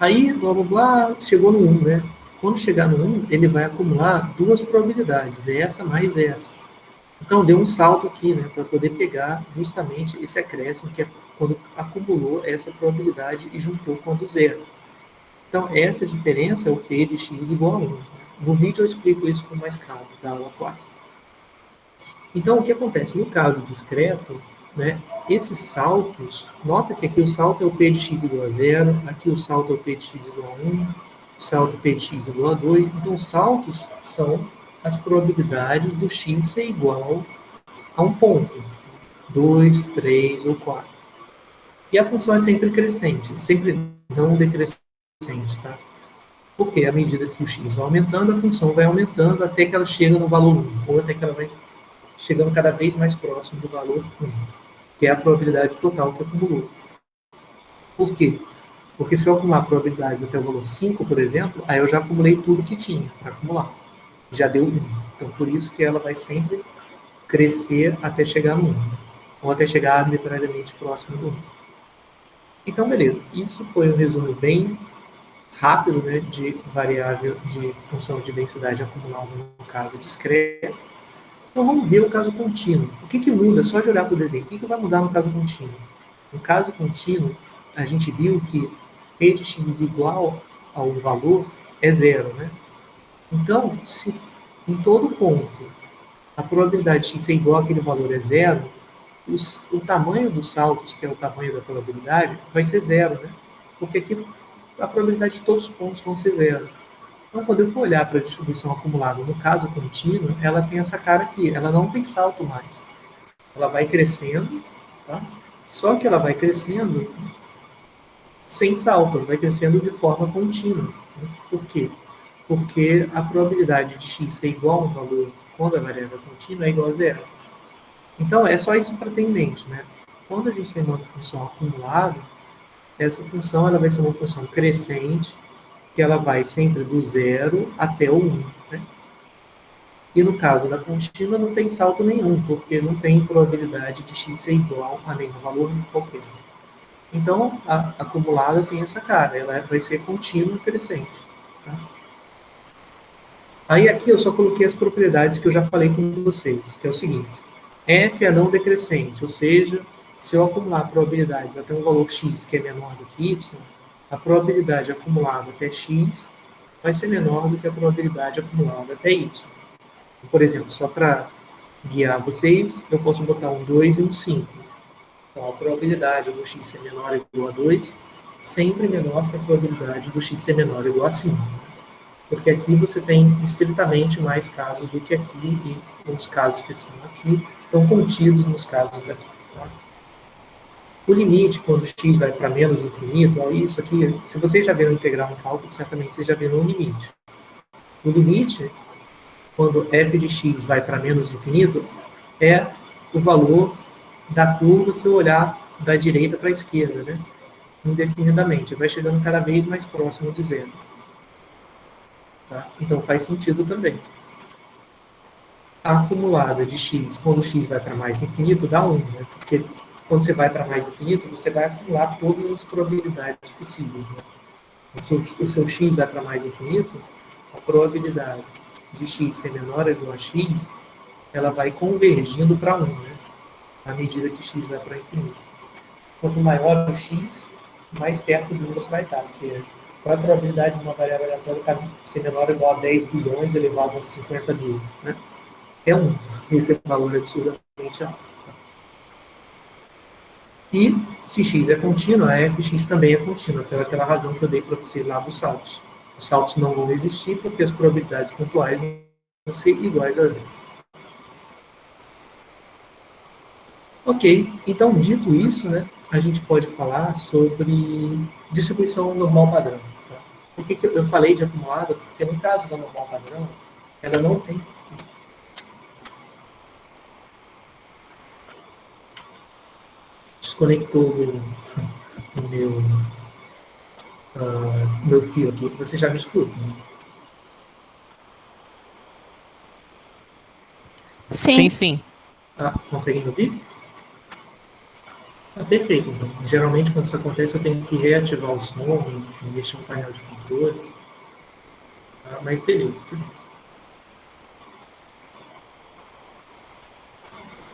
Aí, blá, blá, blá, chegou no 1, né? Quando chegar no 1, ele vai acumular duas probabilidades, essa mais essa. Então, deu um salto aqui, né, para poder pegar justamente esse acréscimo, que é quando acumulou essa probabilidade e juntou com a do zero. Então, essa diferença é o P de x igual a 1. No vídeo eu explico isso com mais calma, da aula 4. Então, o que acontece? No caso discreto, né, esses saltos, nota que aqui o salto é o P de x igual a 0, aqui o salto é o P de x igual a 1, o salto é o P de x igual a 2. Então, os saltos são as probabilidades do x ser igual a um ponto, 2, 3 ou 4. E a função é sempre crescente, sempre não decrescente, tá? Porque à medida que o x vai aumentando, a função vai aumentando até que ela chega no valor 1, ou até que ela vai chegando cada vez mais próximo do valor 1, que é a probabilidade total que acumulou. Por quê? Porque se eu acumular probabilidades até o valor 5, por exemplo, aí eu já acumulei tudo que tinha para acumular. Já deu 1. Então, por isso que ela vai sempre crescer até chegar no 1, ou até chegar arbitrariamente próximo do 1. Então, beleza. Isso foi um resumo bem rápido, né, de variável, de função de densidade acumulada no caso discreto. Então, vamos ver o caso contínuo. O que muda? Só de olhar para o desenho. O que vai mudar no caso contínuo? No caso contínuo, a gente viu que P de x igual a um valor é zero, né? Então, se em todo ponto a probabilidade de x ser igual àquele valor é zero, o tamanho dos saltos, que é o tamanho da probabilidade, vai ser zero, né? Porque aqui a probabilidade de todos os pontos vão ser zero. Então, quando eu for olhar para a distribuição acumulada no caso contínuo, ela tem essa cara aqui, ela não tem salto mais. Ela vai crescendo, tá? Só que ela vai crescendo sem salto, ela vai crescendo de forma contínua. Né? Por quê? Porque a probabilidade de x ser igual a um valor quando a variável é contínua é igual a zero. Então, é só isso para ter em mente, né? Quando a gente tem uma função acumulada, essa função ela vai ser uma função crescente, que ela vai sempre do 0 até o 1, né? E no caso da contínua não tem salto nenhum, porque não tem probabilidade de x ser igual a nenhum valor qualquer. Então, a acumulada tem essa cara, ela vai ser contínua e crescente. Tá? Aí aqui eu só coloquei as propriedades que eu já falei com vocês, que é o seguinte: f é não decrescente, ou seja, se eu acumular probabilidades até um valor x que é menor do que y, a probabilidade acumulada até x vai ser menor do que a probabilidade acumulada até y. Por exemplo, só para guiar vocês, eu posso botar um 2 e um 5. Então, a probabilidade do x ser menor ou igual a 2 sempre menor que a probabilidade do x ser menor ou igual a 5. Porque aqui você tem estritamente mais casos do que aqui, e os casos que estão aqui estão contidos nos casos daqui. Tá? O limite, quando x vai para menos infinito, ó, isso aqui, se vocês já viram integral em cálculo, certamente vocês já viram o limite. O limite, quando f de x vai para menos infinito, é o valor da curva se eu olhar da direita para a esquerda, né? Indefinidamente. Vai chegando cada vez mais próximo de zero. Tá? Então faz sentido também. A acumulada de x, quando x vai para mais infinito, dá 1, né? Porque quando você vai para mais infinito, você vai acumular todas as probabilidades possíveis. Né? Se o seu x vai para mais infinito, a probabilidade de x ser menor ou igual a x, ela vai convergindo para 1, né? À medida que x vai para infinito. Quanto maior o x, mais perto de 1 você vai estar, porque qual é a probabilidade de uma variável aleatória ser menor ou igual a 10 bilhões elevado a 50 mil? Né? É 1. Esse é um valor absurdamente alto. E, se x é contínuo, a fx também é contínua, pelaquela razão que eu dei para vocês lá dos saltos. Os saltos não vão existir porque as probabilidades pontuais vão ser iguais a zero. Ok, então, dito isso, né, a gente pode falar sobre distribuição normal padrão. Tá? Por que eu falei de acumulada? Porque no caso da normal padrão, ela não tem... Desconectou o meu fio aqui. Você já me escuta? Né? Sim. Sim. Ah, conseguem ouvir? Ah, perfeito. Então. Geralmente, quando isso acontece, eu tenho que reativar o som, enfim, mexer no painel de controle. Ah, mas beleza.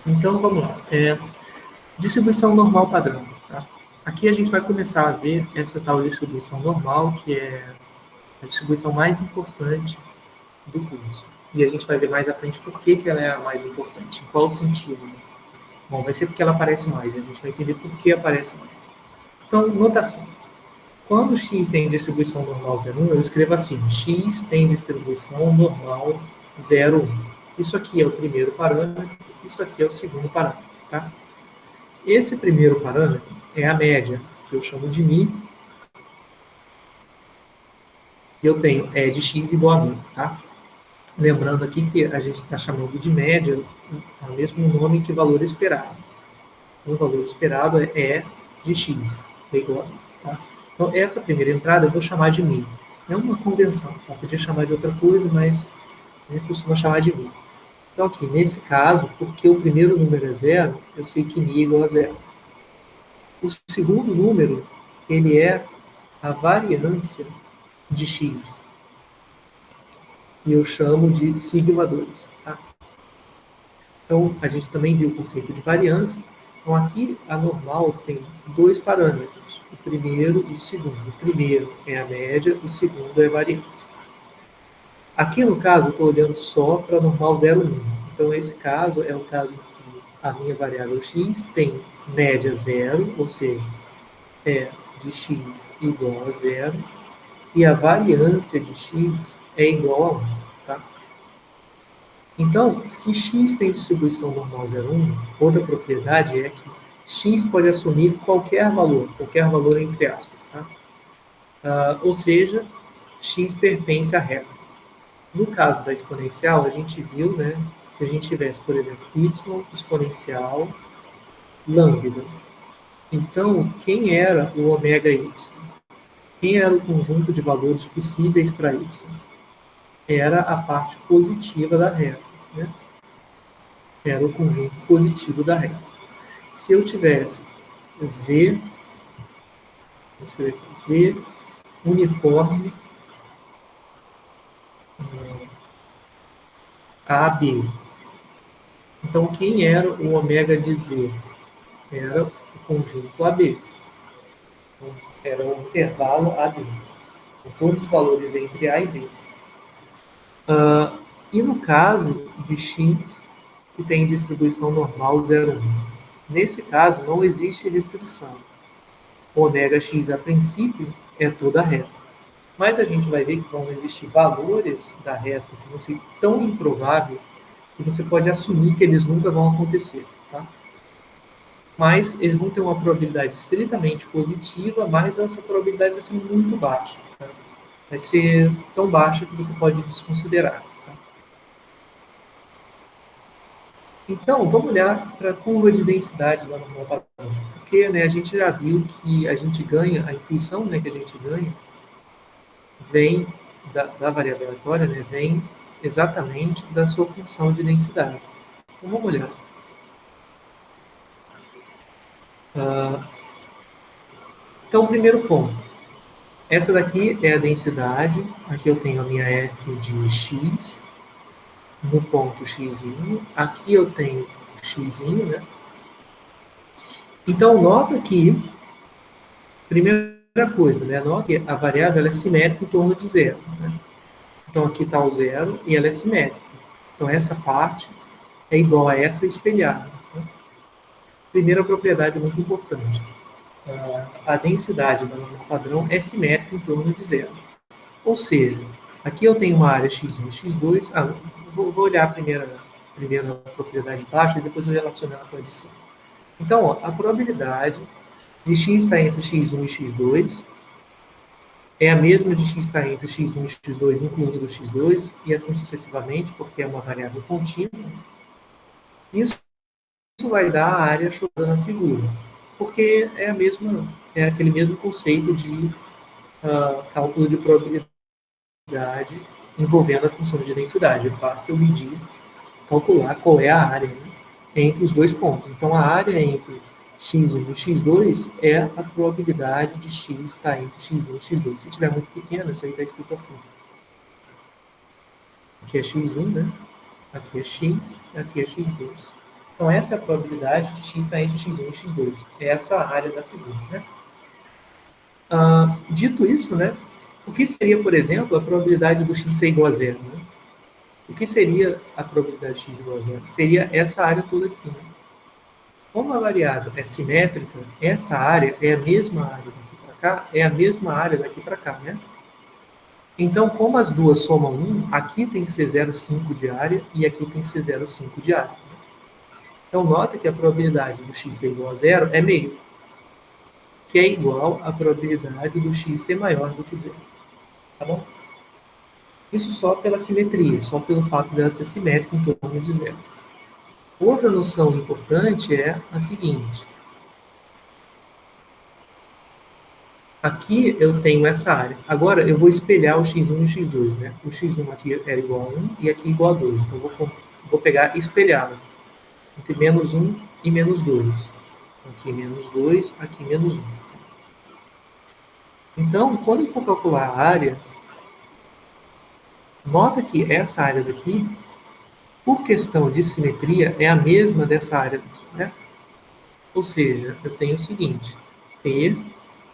Então, vamos lá. Distribuição normal padrão. Tá? Aqui a gente vai começar a ver essa tal distribuição normal, que é a distribuição mais importante do curso. E a gente vai ver mais à frente por que ela é a mais importante, em qual sentido. Né? Bom, vai ser porque ela aparece mais, a gente vai entender por que aparece mais. Então, notação. Quando x tem distribuição normal 0,1, eu escrevo assim, x tem distribuição normal 0,1. Isso aqui é o primeiro parâmetro, isso aqui é o segundo parâmetro. Tá? Esse primeiro parâmetro é a média, que eu chamo de μ. E eu tenho E de x igual a μ. Tá? Lembrando aqui que a gente está chamando de média, o mesmo nome que valor esperado. O valor esperado é E de x, que é igual a μ. Tá? Então, essa primeira entrada eu vou chamar de μ. É uma convenção, tá? Podia chamar de outra coisa, mas a gente costuma chamar de μ. Então, aqui, nesse caso, porque o primeiro número é 0, eu sei que μ é igual a 0. O segundo número, ele é a variância de x. E eu chamo de sigma 2. Tá? Então, a gente também viu o conceito de variância. Então, aqui, a normal tem dois parâmetros, o primeiro e o segundo. O primeiro é a média, o segundo é a variância. Aqui, no caso, eu estou olhando só para a normal 0,1. Então, esse caso é o caso em que a minha variável x tem média 0, ou seja, E de x igual a 0, e a variância de x é igual a 1. Tá? Então, se x tem distribuição normal 0,1, outra propriedade é que x pode assumir qualquer valor entre aspas. Tá? Ou seja, x pertence à reta. No caso da exponencial, a gente viu, né, se a gente tivesse, por exemplo, y exponencial lambda. Então, quem era o ômega y? Quem era o conjunto de valores possíveis para y? Era a parte positiva da reta, né? Era o conjunto positivo da reta. Se eu tivesse z, vou escrever aqui, z uniforme AB. Então, quem era o ômega de z? Era o conjunto AB. Então, era o intervalo AB. Com todos os valores entre A e B. E no caso de x, que tem distribuição normal 0,1. Nesse caso, não existe restrição. O ômega x, a princípio, é toda reta. Mas a gente vai ver que vão existir valores da reta que vão ser tão improváveis que você pode assumir que eles nunca vão acontecer. Tá? Mas eles vão ter uma probabilidade estritamente positiva, mas essa probabilidade vai ser muito baixa. Tá? Vai ser tão baixa que você pode desconsiderar. Tá? Então, vamos olhar para a curva de densidade lá no normal padrão. Porque, né, a gente já viu que a gente ganha, a intuição, né, que a gente ganha vem da variável aleatória, né, vem exatamente da sua função de densidade. Então, vamos olhar. Então, primeiro ponto. Essa daqui é a densidade. Aqui eu tenho a minha f de x no ponto x. Aqui eu tenho x, né? Então, nota que, primeira coisa, né? Nota que a variável ela é simétrica em torno de zero. Né? Então, aqui está o zero e ela é simétrica. Então, essa parte é igual a essa espelhada. Tá? Primeira propriedade muito importante. A densidade da normal padrão é simétrica em torno de zero. Ou seja, aqui eu tenho uma área x1 e x2. Vou olhar a primeira propriedade de baixo e depois eu relaciono ela com a de cima. Então, ó, a probabilidade de x estar entre x1 e x2 é a mesma de x estar entre x1 e x2, incluindo o x2, e assim sucessivamente, porque é uma variável contínua. Isso vai dar a área achada na figura, porque é aquele mesmo conceito de cálculo de probabilidade envolvendo a função de densidade. Basta eu medir, calcular qual é a área, né, entre os dois pontos. Então, a área entre x1 e x2 é a probabilidade de x estar entre x1 e x2. Se tiver muito pequeno, isso aí está escrito assim. Aqui é x1, né? Aqui é x, aqui é x2. Então, essa é a probabilidade de x estar entre x1 e x2. É essa a área da figura, né? Dito isso, né? O que seria, por exemplo, a probabilidade do x ser igual a zero? Né? O que seria a probabilidade de x igual a zero? Seria essa área toda aqui, né? Como a variável é simétrica, essa área é a mesma área daqui para cá, é a mesma área daqui para cá, né? Então, como as duas somam 1, aqui tem que ser 0,5 de área e aqui tem que ser 0,5 de área. Então, nota que a probabilidade do x ser igual a zero é meio, que é igual à probabilidade do x ser maior do que zero. Tá bom? Isso só pela simetria, só pelo fato dela ser simétrica em torno de zero. Outra noção importante é a seguinte. Aqui eu tenho essa área. Agora eu vou espelhar o x1 e o x2, né? O x1 aqui era igual a 1 e aqui igual a 2. Então eu vou pegar e espelhá-lo. Entre menos 1 e menos 2. Aqui menos 2, aqui menos 1. Então, quando eu for calcular a área, nota que essa área daqui, por questão de simetria, é a mesma dessa área daqui, né? Ou seja, eu tenho o seguinte, P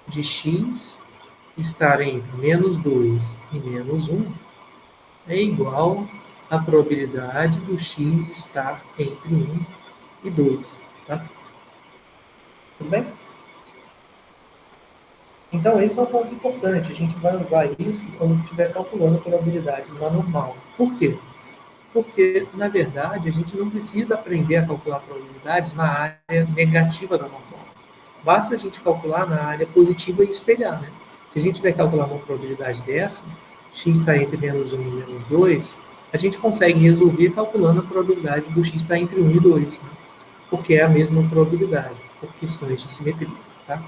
de x estar entre menos 2 e menos 1 é igual à probabilidade do x estar entre 1 e 2, tá? Tudo bem? Então, esse é um ponto importante. A gente vai usar isso quando estiver calculando probabilidades na normal. Por quê? Porque, na verdade, a gente não precisa aprender a calcular probabilidades na área negativa da normal. Basta a gente calcular na área positiva e espelhar, né? Se a gente vai calcular uma probabilidade dessa, x está entre menos 1 e menos 2, a gente consegue resolver calculando a probabilidade do x estar entre 1 e 2, né? Porque é a mesma probabilidade, por questões de simetria. Tá?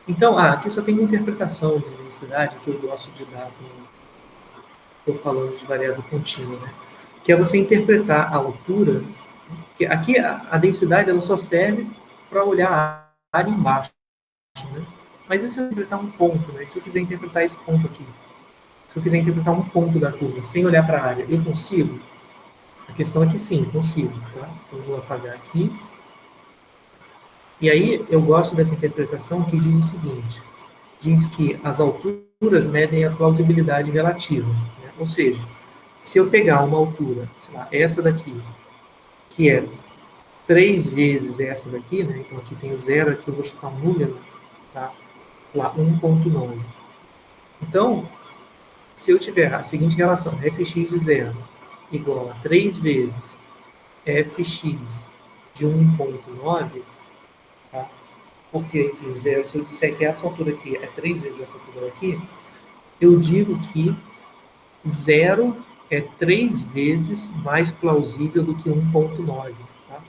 Então, aqui só tem uma interpretação de densidade que eu gosto de dar quando estou falando de variável contínua, né? Que é você interpretar a altura, que aqui a densidade ela só serve para olhar a área embaixo, né? Mas e se eu interpretar um ponto, né? Se eu quiser interpretar esse ponto aqui, se eu quiser interpretar um ponto da curva sem olhar para a área, eu consigo? A questão é que sim, consigo. Tá? Então, eu vou apagar aqui. E aí, eu gosto dessa interpretação que diz o seguinte, diz que as alturas medem a plausibilidade relativa. Né? Ou seja, se eu pegar uma altura, sei lá, essa daqui, que é 3 vezes essa daqui, né? Então aqui tem o 0, aqui eu vou chutar um número, tá? Lá 1,9. Então, se eu tiver a seguinte relação, fx de 0 igual a 3 vezes fx de 1,9, tá? Porque, enfim, o 0, se eu disser que essa altura aqui é 3 vezes essa altura aqui, eu digo que 0 é 3 vezes mais plausível do que 1,9, tá?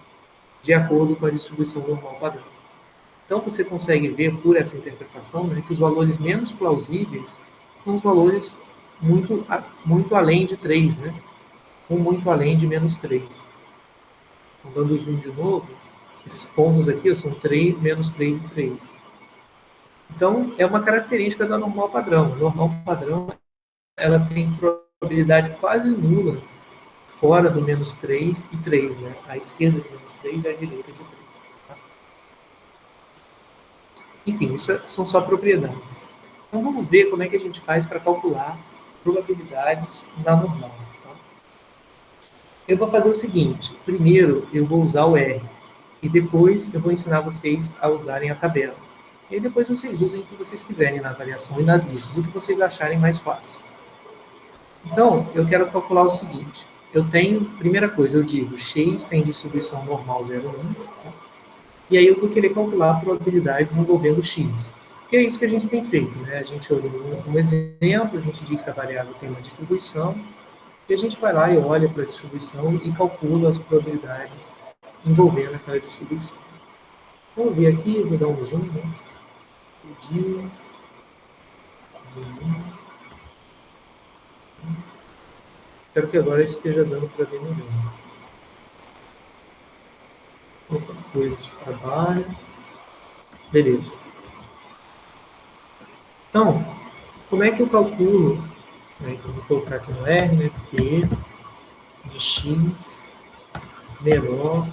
De acordo com a distribuição normal padrão. Então, você consegue ver, por essa interpretação, né, que os valores menos plausíveis são os valores muito além de 3, né? Ou muito além de menos 3. Então, dando zoom de novo, esses pontos aqui são 3, menos 3 e 3. Então, é uma característica da normal padrão. A normal padrão ela tem probabilidade quase nula fora do menos 3 e 3, né? A esquerda de menos 3 e a direita de 3. Tá? Enfim, isso são só propriedades. Então, vamos ver como é que a gente faz para calcular probabilidades na normal. Tá? Eu vou fazer o seguinte. Primeiro, eu vou usar o R. E depois, eu vou ensinar vocês a usarem a tabela. E aí depois vocês usem o que vocês quiserem na avaliação e nas listas, o que vocês acharem mais fácil. Então, eu quero calcular o seguinte. Eu tenho, primeira coisa, eu digo, x tem distribuição normal 0,1. Tá? E aí eu vou querer calcular probabilidades envolvendo x. Que é isso que a gente tem feito, né? A gente olha um exemplo, a gente diz que a variável tem uma distribuição, e a gente vai lá e olha para a distribuição e calcula as probabilidades envolvendo aquela distribuição. Vamos ver aqui, vou dar um zoom, né? Espero que agora esteja dando para ver melhor. Outra coisa de trabalho. Beleza. Então, como é que eu calculo? Né, então, vou colocar aqui no R, né? P de x menor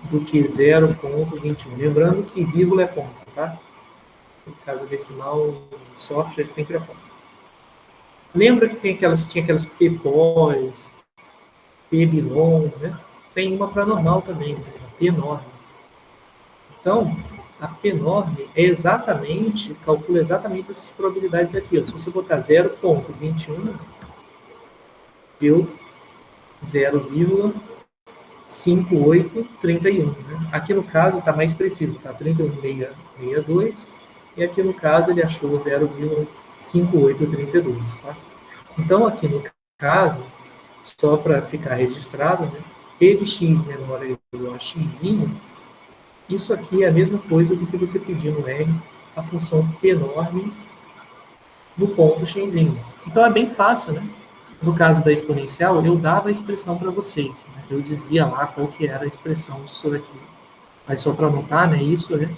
do que 0,21. Lembrando que vírgula é ponto, tá? No caso decimal, software sempre é ponto. Lembra que tinha aquelas P-pós, P-bilon, né? Tem uma para normal também, né? A P-norme. Então, a P-norme calcula exatamente essas probabilidades aqui. Ó. Se você botar 0,21, deu 0,5831. Né? Aqui no caso está mais preciso, tá? 31,662. E aqui no caso ele achou 0,5832. Tá? Então aqui no caso, só para ficar registrado, né? P de x menor ou igual a x, isso aqui é a mesma coisa do que você pedir no R, a função P-norme no ponto x. Então é bem fácil, né? No caso da exponencial, eu dava a expressão para vocês. Né? Eu dizia lá qual que era a expressão disso daqui. Mas só para anotar, né? Isso é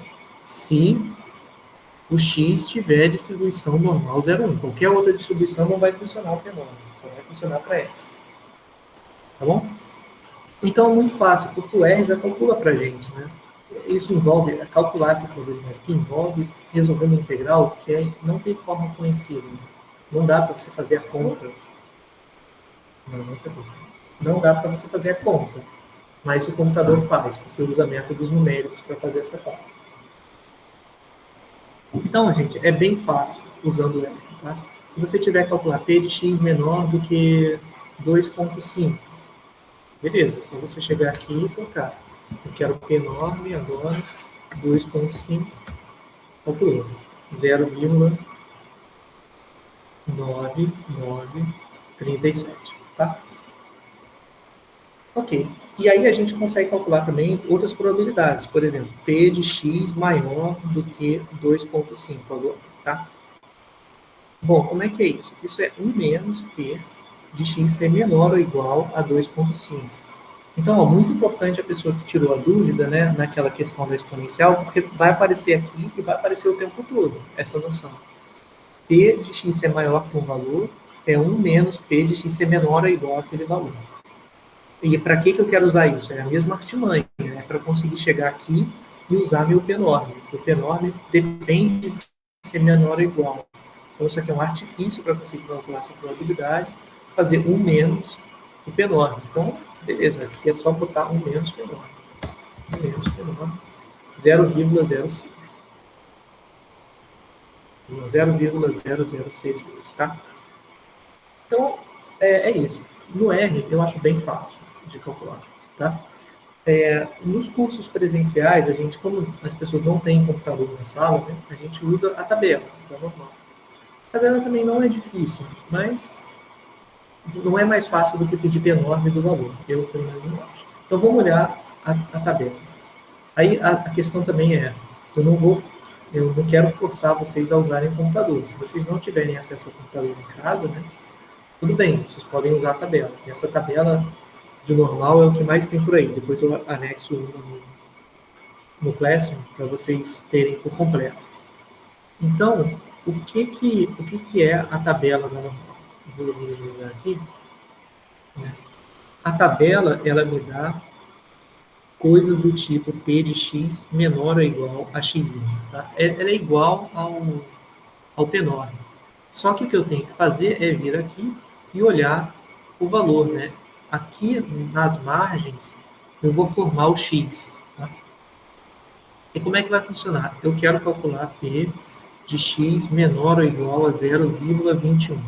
se o x tiver distribuição normal 0,1. Qualquer outra distribuição não vai funcionar o P-norme. Só vai funcionar para essa. Tá bom? Então é muito fácil, porque o R já calcula para a gente, né? Isso envolve, calcular essa probabilidade, que envolve resolver uma integral que não tem forma conhecida. Não dá para você fazer a conta. Não dá para você fazer a conta. Mas o computador faz, porque usa métodos numéricos para fazer essa conta. Então, gente, é bem fácil usando o R. Tá? Se você tiver que calcular P de x menor do que 2,5, beleza, é só você chegar aqui e tocar. Eu quero P enorme agora 2,5, calculou. 0,9937, tá? Ok. E aí a gente consegue calcular também outras probabilidades. Por exemplo, P de x maior do que 2,5 agora, tá? Bom, como é que é isso? Isso é 1 menos P de x ser menor ou igual a 2,5. Então, ó, muito importante a pessoa que tirou a dúvida, né, naquela questão da exponencial, porque vai aparecer aqui e vai aparecer o tempo todo, essa noção. P de x ser maior que um valor é 1 menos P de x ser menor ou igual àquele valor. E para que eu quero usar isso? É a mesma artimanha, né, para conseguir chegar aqui e usar meu P-norme. O P-norme depende de ser menor ou igual. Então, isso aqui é um artifício para conseguir calcular essa probabilidade, fazer 1 menos o P-norme. Então, beleza, aqui é só botar 1 menos P-norme. 1 menos P-norme, 0,06. 0,0062, tá? Então, é isso. No R, eu acho bem fácil de calcular, tá? Nos cursos presenciais, a gente, como as pessoas não têm computador na sala, né, a gente usa a tabela, tá normal. A tabela também não é difícil, mas não é mais fácil do que pedir P-norme do valor. Eu, pelo menos, não acho. Então, vamos olhar a tabela. Aí, a questão também é, eu não quero forçar vocês a usarem o computador. Se vocês não tiverem acesso ao computador em casa, né, tudo bem, vocês podem usar a tabela. E essa tabela de normal é o que mais tem por aí. Depois eu anexo uma no Classroom para vocês terem por completo. Então, o que é a tabela da normal? Vou minimizar aqui. A tabela, ela me dá coisas do tipo P de x menor ou igual a x. Tá? Ela é igual ao P-norme. Só que o que eu tenho que fazer é vir aqui e olhar o valor, né? Aqui nas margens, eu vou formar o x. Tá? E como é que vai funcionar? Eu quero calcular P de x menor ou igual a 0,21.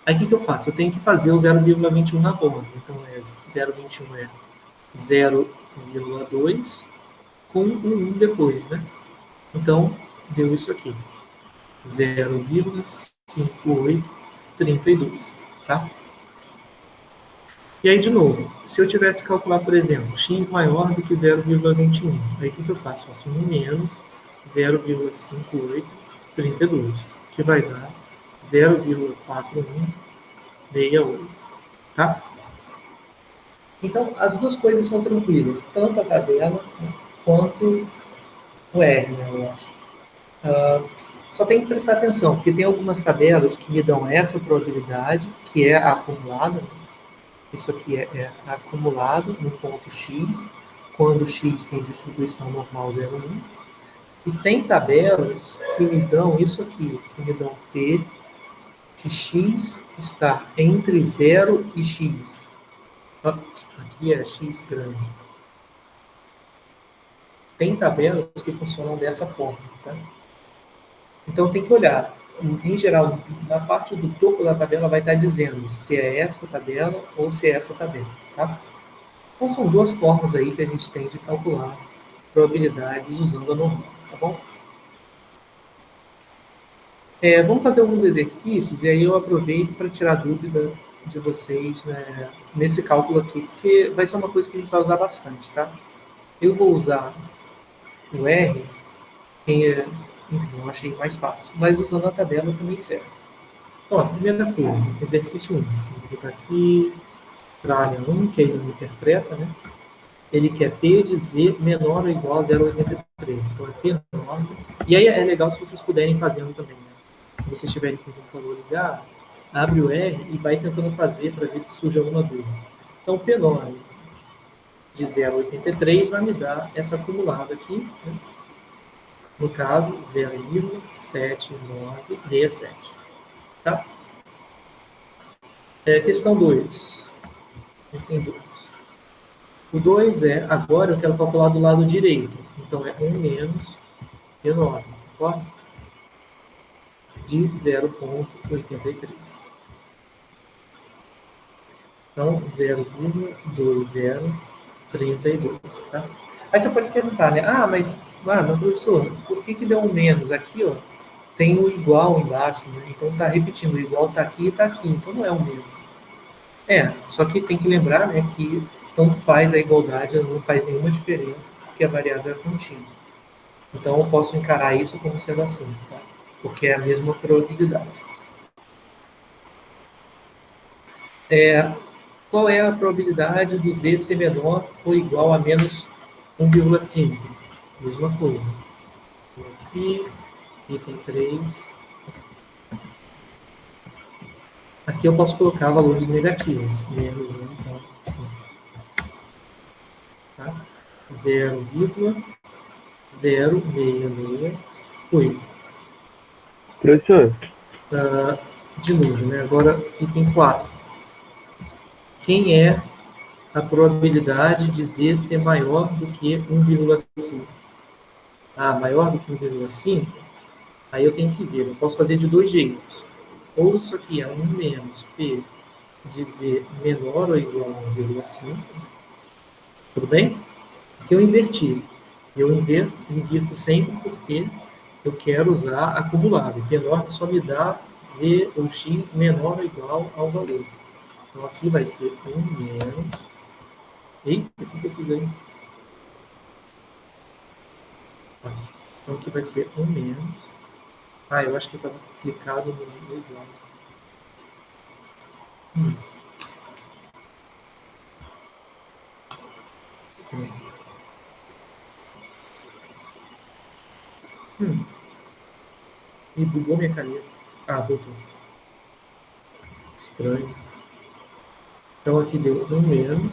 Aí o que eu faço? Eu tenho que fazer o 0,21 na borda. Então, 0,21 é 0,2 com um 1 depois, né? Então, deu isso aqui. 0,5832, tá? E aí, de novo, se eu tivesse que calcular, por exemplo, x maior do que 0,21, aí o que eu faço? Faço 1 menos 0,5832, que vai dar 0,4168, tá? Então, as duas coisas são tranquilas, tanto a tabela quanto o R, né, eu acho. Só tem que prestar atenção, porque tem algumas tabelas que me dão essa probabilidade, que é a acumulada. Isso aqui é acumulado no ponto x, quando x tem distribuição normal 0,1. E tem tabelas que me dão isso aqui, que me dão P de x estar entre 0 e x. Aqui é x grande. Tem tabelas que funcionam dessa forma, tá? Então tem que olhar. Em geral, na parte do topo da tabela vai estar dizendo se é essa tabela ou se é essa tabela, tá? Então são duas formas aí que a gente tem de calcular probabilidades usando a normal, tá bom? Vamos fazer alguns exercícios e aí eu aproveito para tirar dúvida de vocês, né, nesse cálculo aqui, porque vai ser uma coisa que a gente vai usar bastante, tá? Eu vou usar o R, enfim, eu achei mais fácil, mas usando a tabela também serve. Então, a primeira coisa, exercício 1. Vou botar aqui para a área 1, que ele não interpreta, né? Ele quer P de Z menor ou igual a 0,83. Então, é P enorme. E aí é legal se vocês puderem fazendo também, né? Se vocês estiverem com o computador ligado, abre o R e vai tentando fazer para ver se surge alguma dúvida. Então, P enorme de 0,83 vai me dar essa acumulada aqui, né? No caso, 0,7967. Tá? Questão 2. Tem 2. O 2 agora eu quero calcular do lado direito. Então, é 1 menos P9, concorda? De 0,83. Então, 0,2032, tá? Aí você pode perguntar, né? Mas professor, por que deu um menos? Aqui, ó, tem o igual embaixo, né? Então está repetindo, o igual está aqui e está aqui, então não é um menos. Só que tem que lembrar, né, que tanto faz a igualdade, não faz nenhuma diferença, porque a variável é contínua. Então eu posso encarar isso como sendo assim, tá? Porque é a mesma probabilidade. Qual é a probabilidade do z ser menor ou igual a menos 1,5? Mesma coisa. Aqui, item 3. Aqui eu posso colocar valores negativos. Menos 1,5. Tá? 0,0668. Professor, De novo, né? Agora, item 4. Quem é a probabilidade de z ser maior do que 1,5? Maior do que 1,5? Aí eu tenho que ver. Eu posso fazer de dois jeitos. Ou isso aqui é 1 menos P de z menor ou igual a 1,5. Tudo bem? Aqui eu inverti. Eu invirto sempre porque eu quero usar acumulado. P-norm só me dá z ou x menor ou igual ao valor. Então aqui vai ser 1 menos. Eita, o que eu fiz aí? Então aqui vai ser 1 menos. Eu acho que estava clicado no slide. Me bugou minha caneta. Voltou. Estranho. Então aqui deu 1 menos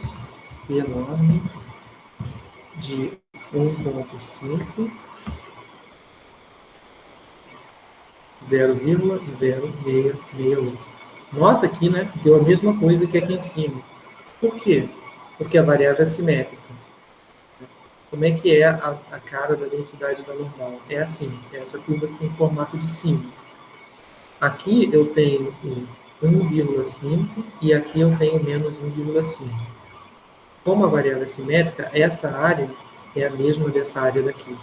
P enorme de 1,5 0,0668. Nota aqui, né? Deu a mesma coisa que aqui em cima. Por quê? Porque a variável é simétrica. Como é que é a cara da densidade da normal? É assim, é essa curva que tem formato de símbolo. Aqui eu tenho 1,5 e aqui eu tenho menos 1,5. Como a variável é simétrica, essa área é a mesma dessa área daqui.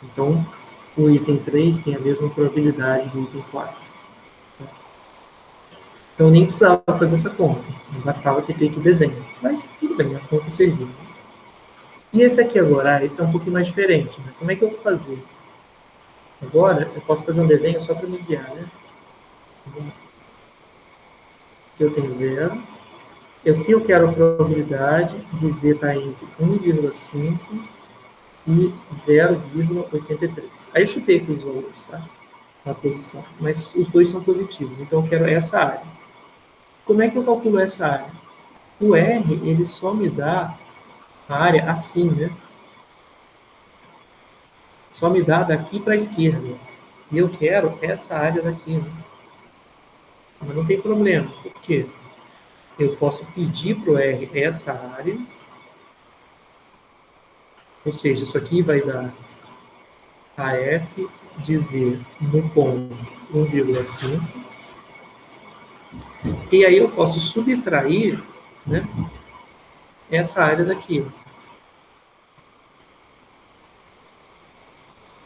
Então, o item 3 tem a mesma probabilidade do item 4. Então, eu nem precisava fazer essa conta. Não bastava ter feito o desenho. Mas, tudo bem, a conta serviu. E esse aqui agora, esse é um pouquinho mais diferente. Né? Como é que eu vou fazer? Agora, eu posso fazer um desenho só para me guiar, né? Aqui eu tenho 0. Aqui eu quero a probabilidade de z estar entre 1,5 e 0,83. Aí eu chutei aqui os valores, tá? A posição. Mas os dois são positivos, então eu quero essa área. Como é que eu calculo essa área? O R, ele só me dá a área assim, né? Só me dá daqui para a esquerda. E eu quero essa área daqui, né? Mas não tem problema. Por quê? Eu posso pedir para o R essa área. Ou seja, isso aqui vai dar AF de Z no ponto 1,5. E aí eu posso subtrair, né, essa área daqui.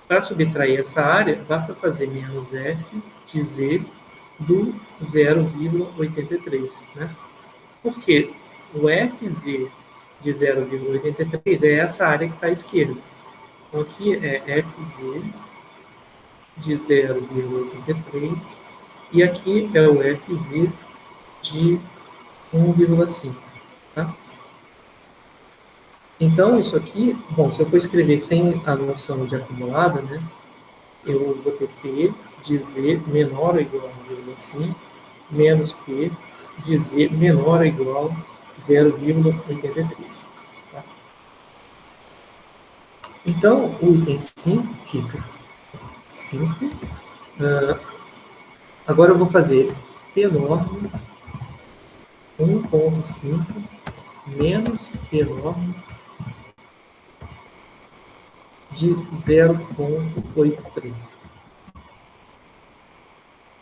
Para subtrair essa área, basta fazer menos F de Z do 0,83. Né? Porque o FZ de 0,83 é essa área que está à esquerda. Então, aqui é FZ de 0,83 e aqui é o FZ de 1,5. Tá? Então, isso aqui, bom, se eu for escrever sem a noção de acumulada, né, eu vou ter P de Z menor ou igual a 1,5 menos P de Z menor ou igual a 0,83. Tá? Então, o item 5 fica 5. Agora eu vou fazer P norma 1,5 menos P norma de 0,83.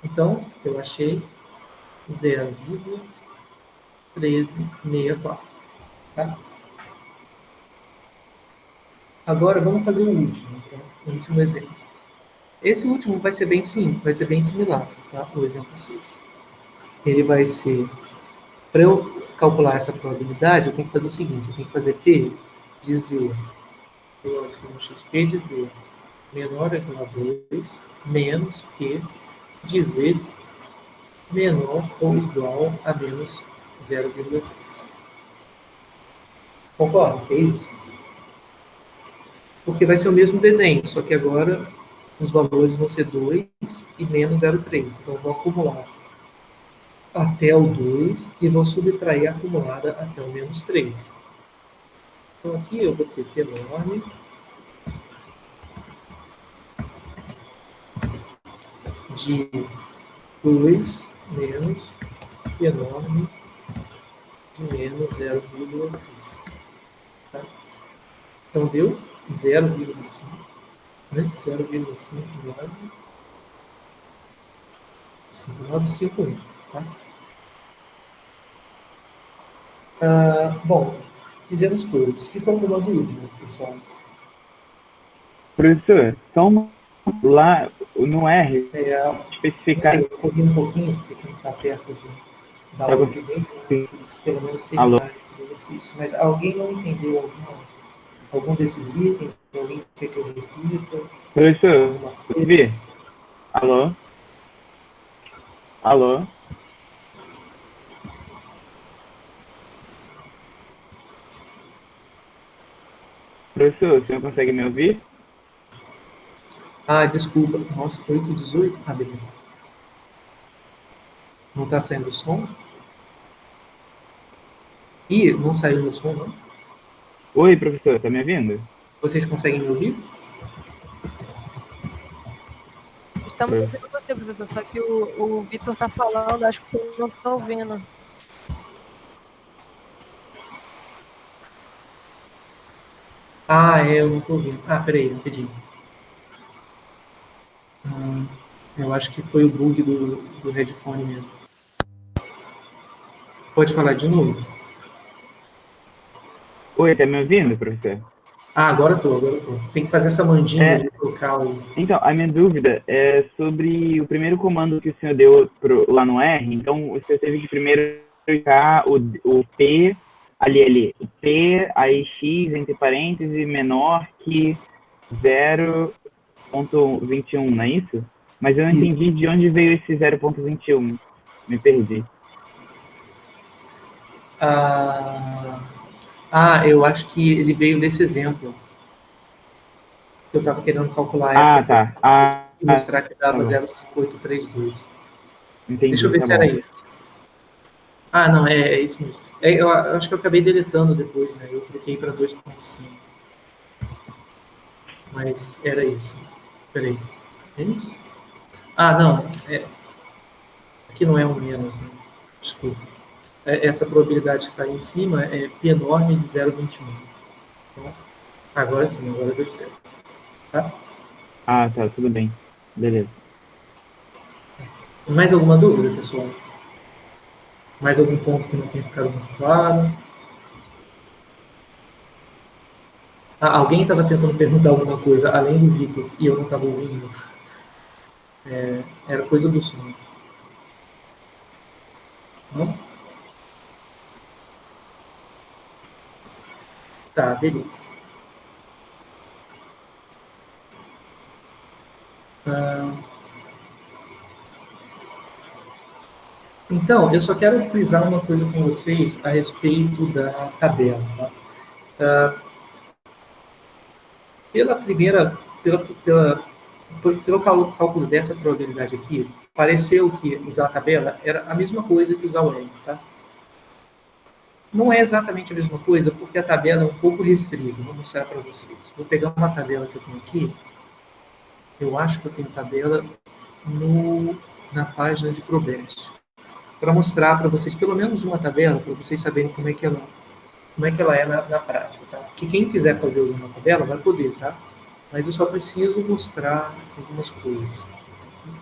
Então, eu achei 0,1364. Tá? Agora, vamos fazer o último, tá? O último exemplo. Esse último vai ser bem simples, vai ser bem similar, tá? O exemplo 6. Ele vai ser, para eu calcular essa probabilidade, eu tenho que fazer o seguinte, eu tenho que fazer P de Z, XP de Z, menor ou igual a 2, menos P de Z, menor ou igual a menos 0,3. Concorda que é isso? Porque vai ser o mesmo desenho, só que agora os valores vão ser 2 e menos 0,3. Então, eu vou acumular até o 2 e vou subtrair a acumulada até o menos 3. Então, aqui eu vou ter P enorme de 2 menos P enorme de menos 0,3. Tá? Então, deu 0,5. Né? 0,5951. Tá? Bom, fizemos todos. Ficou alguma dúvida, pessoal? Professor, só uma lá no R, Não especificar. sei, eu corri um pouquinho, porque quem está perto da aula que vem, pelo menos terminar esses exercícios. Mas alguém não entendeu algum desses itens? Alguém quer que eu repita? Professor, vi? Alô? Alô? Professor, o senhor consegue me ouvir? Desculpa. Nossa, 8h18? Beleza. Não está saindo o som? Ih, não saiu meu som, não? Oi, professor, tá me ouvindo? Vocês conseguem me ouvir? Estamos ouvindo você, professor, só que o Vitor está falando, acho que vocês não estão ouvindo. Eu não estou ouvindo. Peraí, rapidinho. Eu acho que foi o bug do headphone mesmo. Pode falar de novo? Oi, tá me ouvindo, professor? Agora estou. Tem que fazer essa mandinga de trocar o... Então, a minha dúvida é sobre o primeiro comando que o senhor deu lá no R. Então, o senhor teve que primeiro colocar o P, ali, o P, aí X, entre parênteses, menor que 0,21, não é isso? Mas eu não entendi de onde veio esse 0,21. Me perdi. Eu acho que ele veio desse exemplo. Eu estava querendo calcular essa e mostrar que dava 0,5832. Entendi, Deixa eu ver se era isso. Não, é isso mesmo. Eu acho que eu acabei deletando depois, né? Eu troquei para 2,5. Mas era isso. Peraí. É isso? Não. Aqui não é um menos, né? Desculpa. Essa probabilidade que está aí em cima é P enorme de 0,21. Então, agora sim, agora deu certo. Tá? Tá, tudo bem. Beleza. Mais alguma dúvida, pessoal? Mais algum ponto que não tenha ficado muito claro? Alguém estava tentando perguntar alguma coisa além do Vitor e eu não estava ouvindo. Era coisa do som. Não? Tá, beleza. Então, eu só quero frisar uma coisa com vocês a respeito da tabela. Tá? Pelo cálculo dessa probabilidade aqui, pareceu que usar a tabela era a mesma coisa que usar o R, tá? Não é exatamente a mesma coisa, porque a tabela é um pouco restrita. Vou mostrar para vocês. Vou pegar uma tabela que eu tenho aqui. Eu acho que eu tenho tabela na página de Probest. Para mostrar para vocês pelo menos uma tabela, para vocês saberem como é que ela é na prática. Tá? Que quem quiser fazer usando a tabela vai poder, tá? Mas eu só preciso mostrar algumas coisas.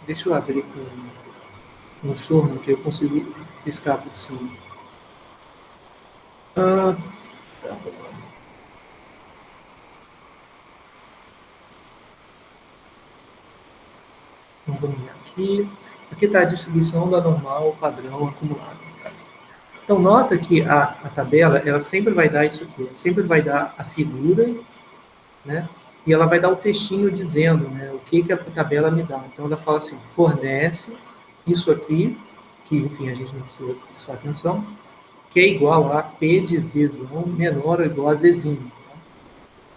Deixa eu abrir com um Shorn que eu consigo riscar por cima. Então, vamos ver aqui. Aqui está a distribuição da normal padrão acumulada. Tá? Então, nota que a tabela, ela sempre vai dar isso aqui. Ela sempre vai dar a figura, né? E ela vai dar o textinho dizendo, né, o que a tabela me dá. Então, ela fala assim, fornece isso aqui, que, enfim, a gente não precisa prestar atenção, que é igual a P de Zzão menor ou igual a Zzinho. Tá?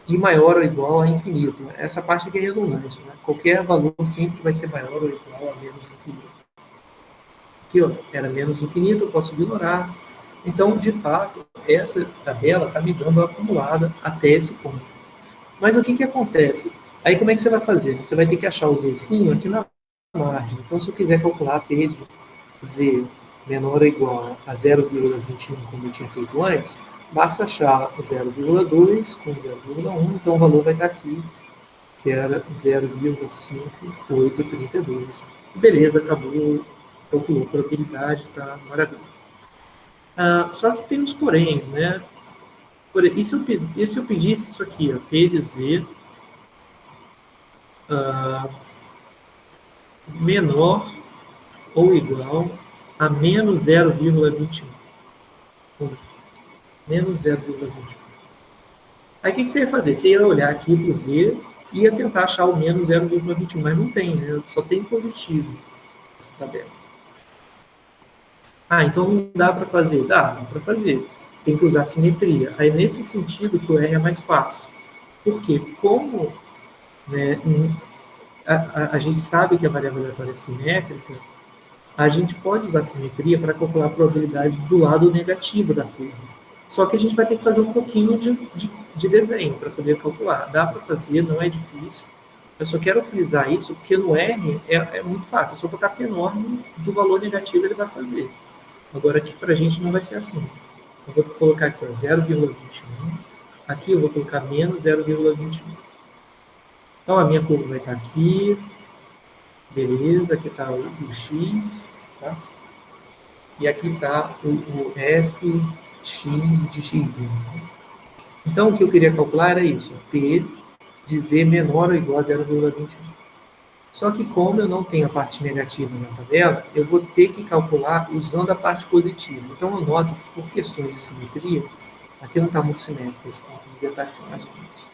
E maior ou igual a infinito. Essa parte aqui é redundante. Né? Qualquer valor sempre vai ser maior ou igual a menos infinito. Aqui, ó, era menos infinito, eu posso ignorar. Então, de fato, essa tabela está me dando a acumulada até esse ponto. Mas o que acontece? Aí como é que você vai fazer? Você vai ter que achar o Zzinho aqui na margem. Então, se eu quiser calcular P de Z menor ou igual a 0,21, como eu tinha feito antes, basta achar o 0,2 com 0,1, então o valor vai estar aqui, que era 0,5832. Beleza, acabou, calculou a probabilidade, tá maravilha. Só que tem uns poréns, né? E se eu pedisse isso aqui, ó, P de Z menor ou igual a menos 0,21. Menos 0,21. Aí o que você ia fazer? Você ia olhar aqui para o Z e ia tentar achar o menos 0,21, mas não tem, né? Só tem positivo essa tabela. Então não dá para fazer? Dá para fazer. Tem que usar simetria. Aí nesse sentido que o R é mais fácil. Porque como, né, a gente sabe que a variável aleatória é simétrica, a gente pode usar simetria para calcular a probabilidade do lado negativo da curva. Só que a gente vai ter que fazer um pouquinho de desenho para poder calcular. Dá para fazer, não é difícil. Eu só quero frisar isso, porque no R é muito fácil. É só botar P enorme do valor negativo, ele vai fazer. Agora aqui para a gente não vai ser assim. Eu vou colocar aqui 0,21. Aqui eu vou colocar menos 0,21. Então a minha curva vai estar aqui. Beleza, aqui está o X. Tá? E aqui está o Fx de x. Então, o que eu queria calcular era isso. P de Z menor ou igual a 0,21. Só que como eu não tenho a parte negativa na tabela, eu vou ter que calcular usando a parte positiva. Então, eu noto que por questões de simetria, aqui não está muito simétrico esse ponto, devia estar aqui mais ou menos.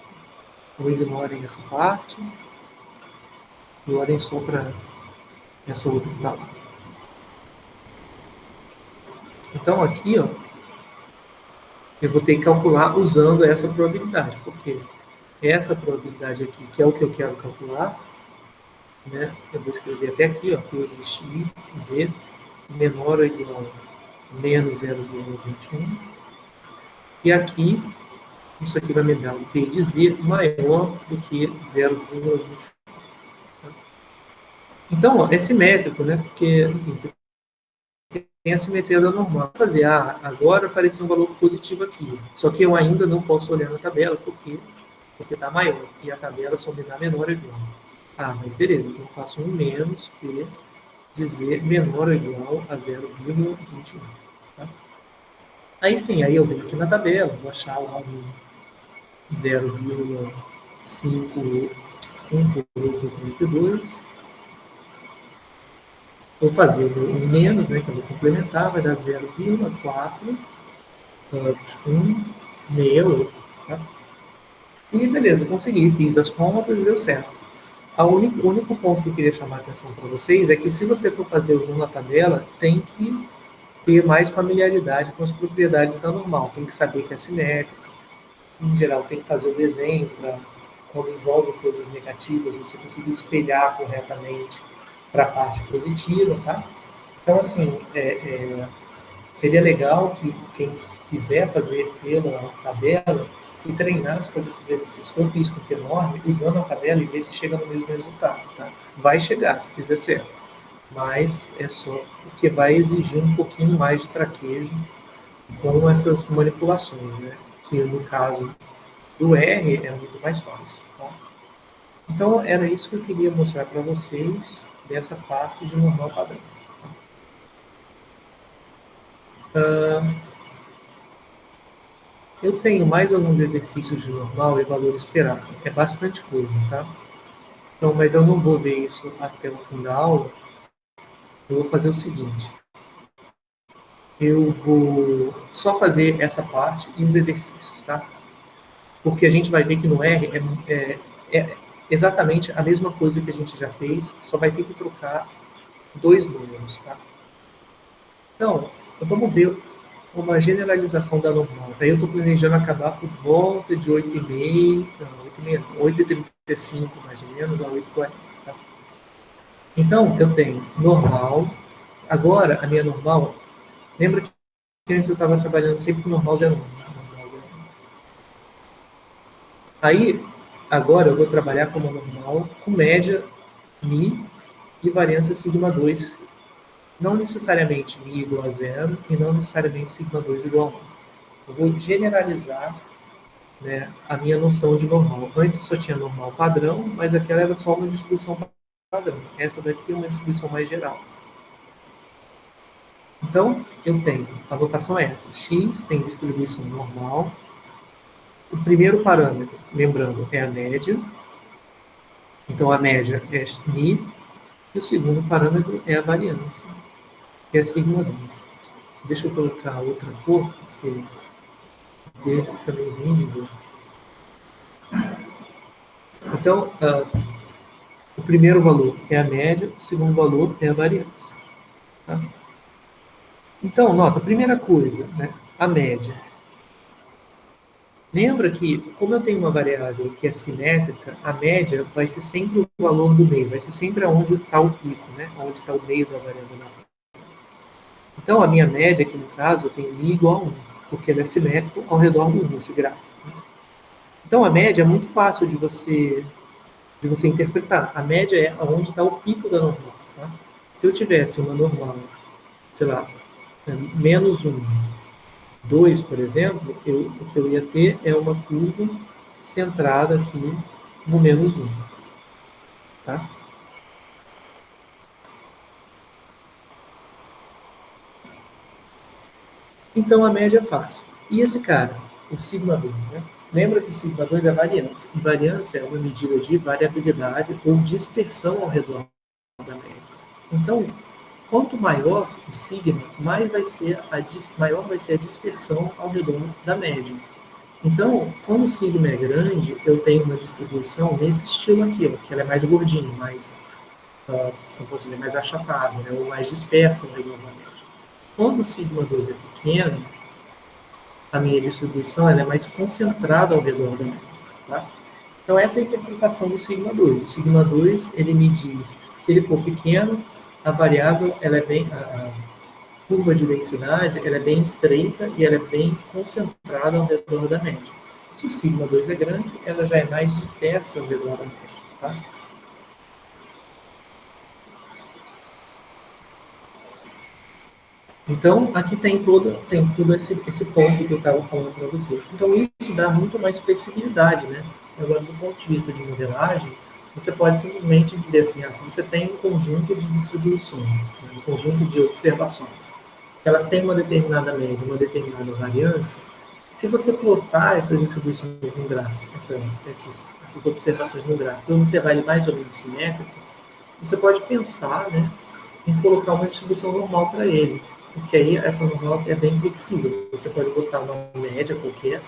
Então, ignorem essa parte e olhem só para essa outra que está lá. Então, aqui, ó, eu vou ter que calcular usando essa probabilidade, porque essa probabilidade aqui, que é o que eu quero calcular, né, eu vou escrever até aqui, ó, P de x, z, menor ou igual a menos 0,21, e aqui, isso aqui vai me dar um P de z maior do que 0,21. Então, ó, é simétrico, né, porque, enfim, tem a simetria da normal. Vou fazer, agora apareceu um valor positivo aqui. Só que eu ainda não posso olhar na tabela, porque está maior. E a tabela só me dá menor ou igual. Mas beleza, então eu faço um menos P de Z menor ou igual a 0,21. Tá? Aí sim, aí eu venho aqui na tabela, vou achar lá o 0,5832. Vou fazer o menos, né, que eu vou complementar, vai dar 0,416. Tá? E beleza, consegui, fiz as contas e deu certo. O único ponto que eu queria chamar a atenção para vocês é que se você for fazer usando a tabela, tem que ter mais familiaridade com as propriedades da normal. Tem que saber que é simétrico. Em geral, tem que fazer o desenho para, quando envolve coisas negativas, você conseguir espelhar corretamente para a parte positiva, tá? Então, assim, seria legal que quem quiser fazer pela tabela, que treinasse fazer esses exercícios que eu fiz com o P enorme, usando a tabela e ver se chega no mesmo resultado, tá? Vai chegar, se fizer certo. Mas é só porque vai exigir um pouquinho mais de traquejo com essas manipulações, né? Que no caso do R é muito mais fácil, tá? Então, era isso que eu queria mostrar para vocês dessa parte de normal padrão. Eu tenho mais alguns exercícios de normal e valor esperado. É bastante coisa, tá? Então, mas eu não vou ver isso até o fim da aula. Eu vou fazer o seguinte. Eu vou só fazer essa parte e os exercícios, tá? Porque a gente vai ver que no R é exatamente a mesma coisa que a gente já fez, só vai ter que trocar 2 números, tá? Então, vamos ver uma generalização da normal. Aí eu estou planejando acabar por volta de 8h30, 8h35 mais ou menos, a 8h40. Tá? Então, eu tenho normal. Agora, a minha normal, lembra que antes eu estava trabalhando sempre com normal 0,1. Normal 0,1. Aí, agora eu vou trabalhar como normal com média Mi e variância sigma 2. Não necessariamente Mi igual a 0 e não necessariamente sigma 2 igual a 1. Eu vou generalizar, né, a minha noção de normal. Antes eu só tinha normal padrão, mas aquela era só uma distribuição padrão. Essa daqui é uma distribuição mais geral. Então, eu tenho, a notação é essa. X tem distribuição normal. O primeiro parâmetro, lembrando, é a média. Então, a média é Mi. E o segundo parâmetro é a variância, que é sigma 2. Deixa eu colocar outra cor, porque verde fica meio ruim de ver. Então, o primeiro valor é a média, o segundo valor é a variância. Tá? Então, nota, primeira coisa, né, a média. Lembra que, como eu tenho uma variável que é simétrica, a média vai ser sempre o valor do meio, vai ser sempre onde está o pico, né, onde está o meio da variável. Então, a minha média, aqui no caso, eu tenho Mi igual a 1, porque ele é simétrico ao redor do 1, esse gráfico. Então, a média é muito fácil de você interpretar. A média é onde está o pico da normal. Tá? Se eu tivesse uma normal, sei lá, menos 1, 2, por exemplo, o que eu ia ter é uma curva centrada aqui no menos 1. Tá? Então, a média é fácil. E esse cara, o sigma 2, né? Lembra que o sigma 2 é variância. E variância é uma medida de variabilidade ou dispersão ao redor da média. Então, quanto maior o sigma, maior vai ser a dispersão ao redor da média. Então, como o sigma é grande, eu tenho uma distribuição nesse estilo aqui, ó, que ela é mais gordinha, mais, como posso dizer, mais achatada, né, ou mais dispersa ao redor da média. Quando o sigma 2 é pequeno, a minha distribuição ela é mais concentrada ao redor da média. Tá? Então, essa é a interpretação do sigma 2. O sigma 2, ele me diz, se ele for pequeno, a variável, ela é bem, a curva de densidade, ela é bem estreita e ela é bem concentrada ao redor da média. Se o sigma 2 é grande, ela já é mais dispersa ao redor da média. Tá? Então, aqui tem todo esse ponto que eu estava falando para vocês. Então, isso dá muito mais flexibilidade, né? Agora, do ponto de vista de modelagem, você pode simplesmente dizer assim, se você tem um conjunto de distribuições, né, um conjunto de observações, elas têm uma determinada média, uma determinada variância, se você plotar essas distribuições no gráfico, essas observações no gráfico, então você vai mais ou menos simétrico, você pode pensar, né, em colocar uma distribuição normal para ele. Porque aí essa normal é bem flexível. Você pode botar uma média qualquer,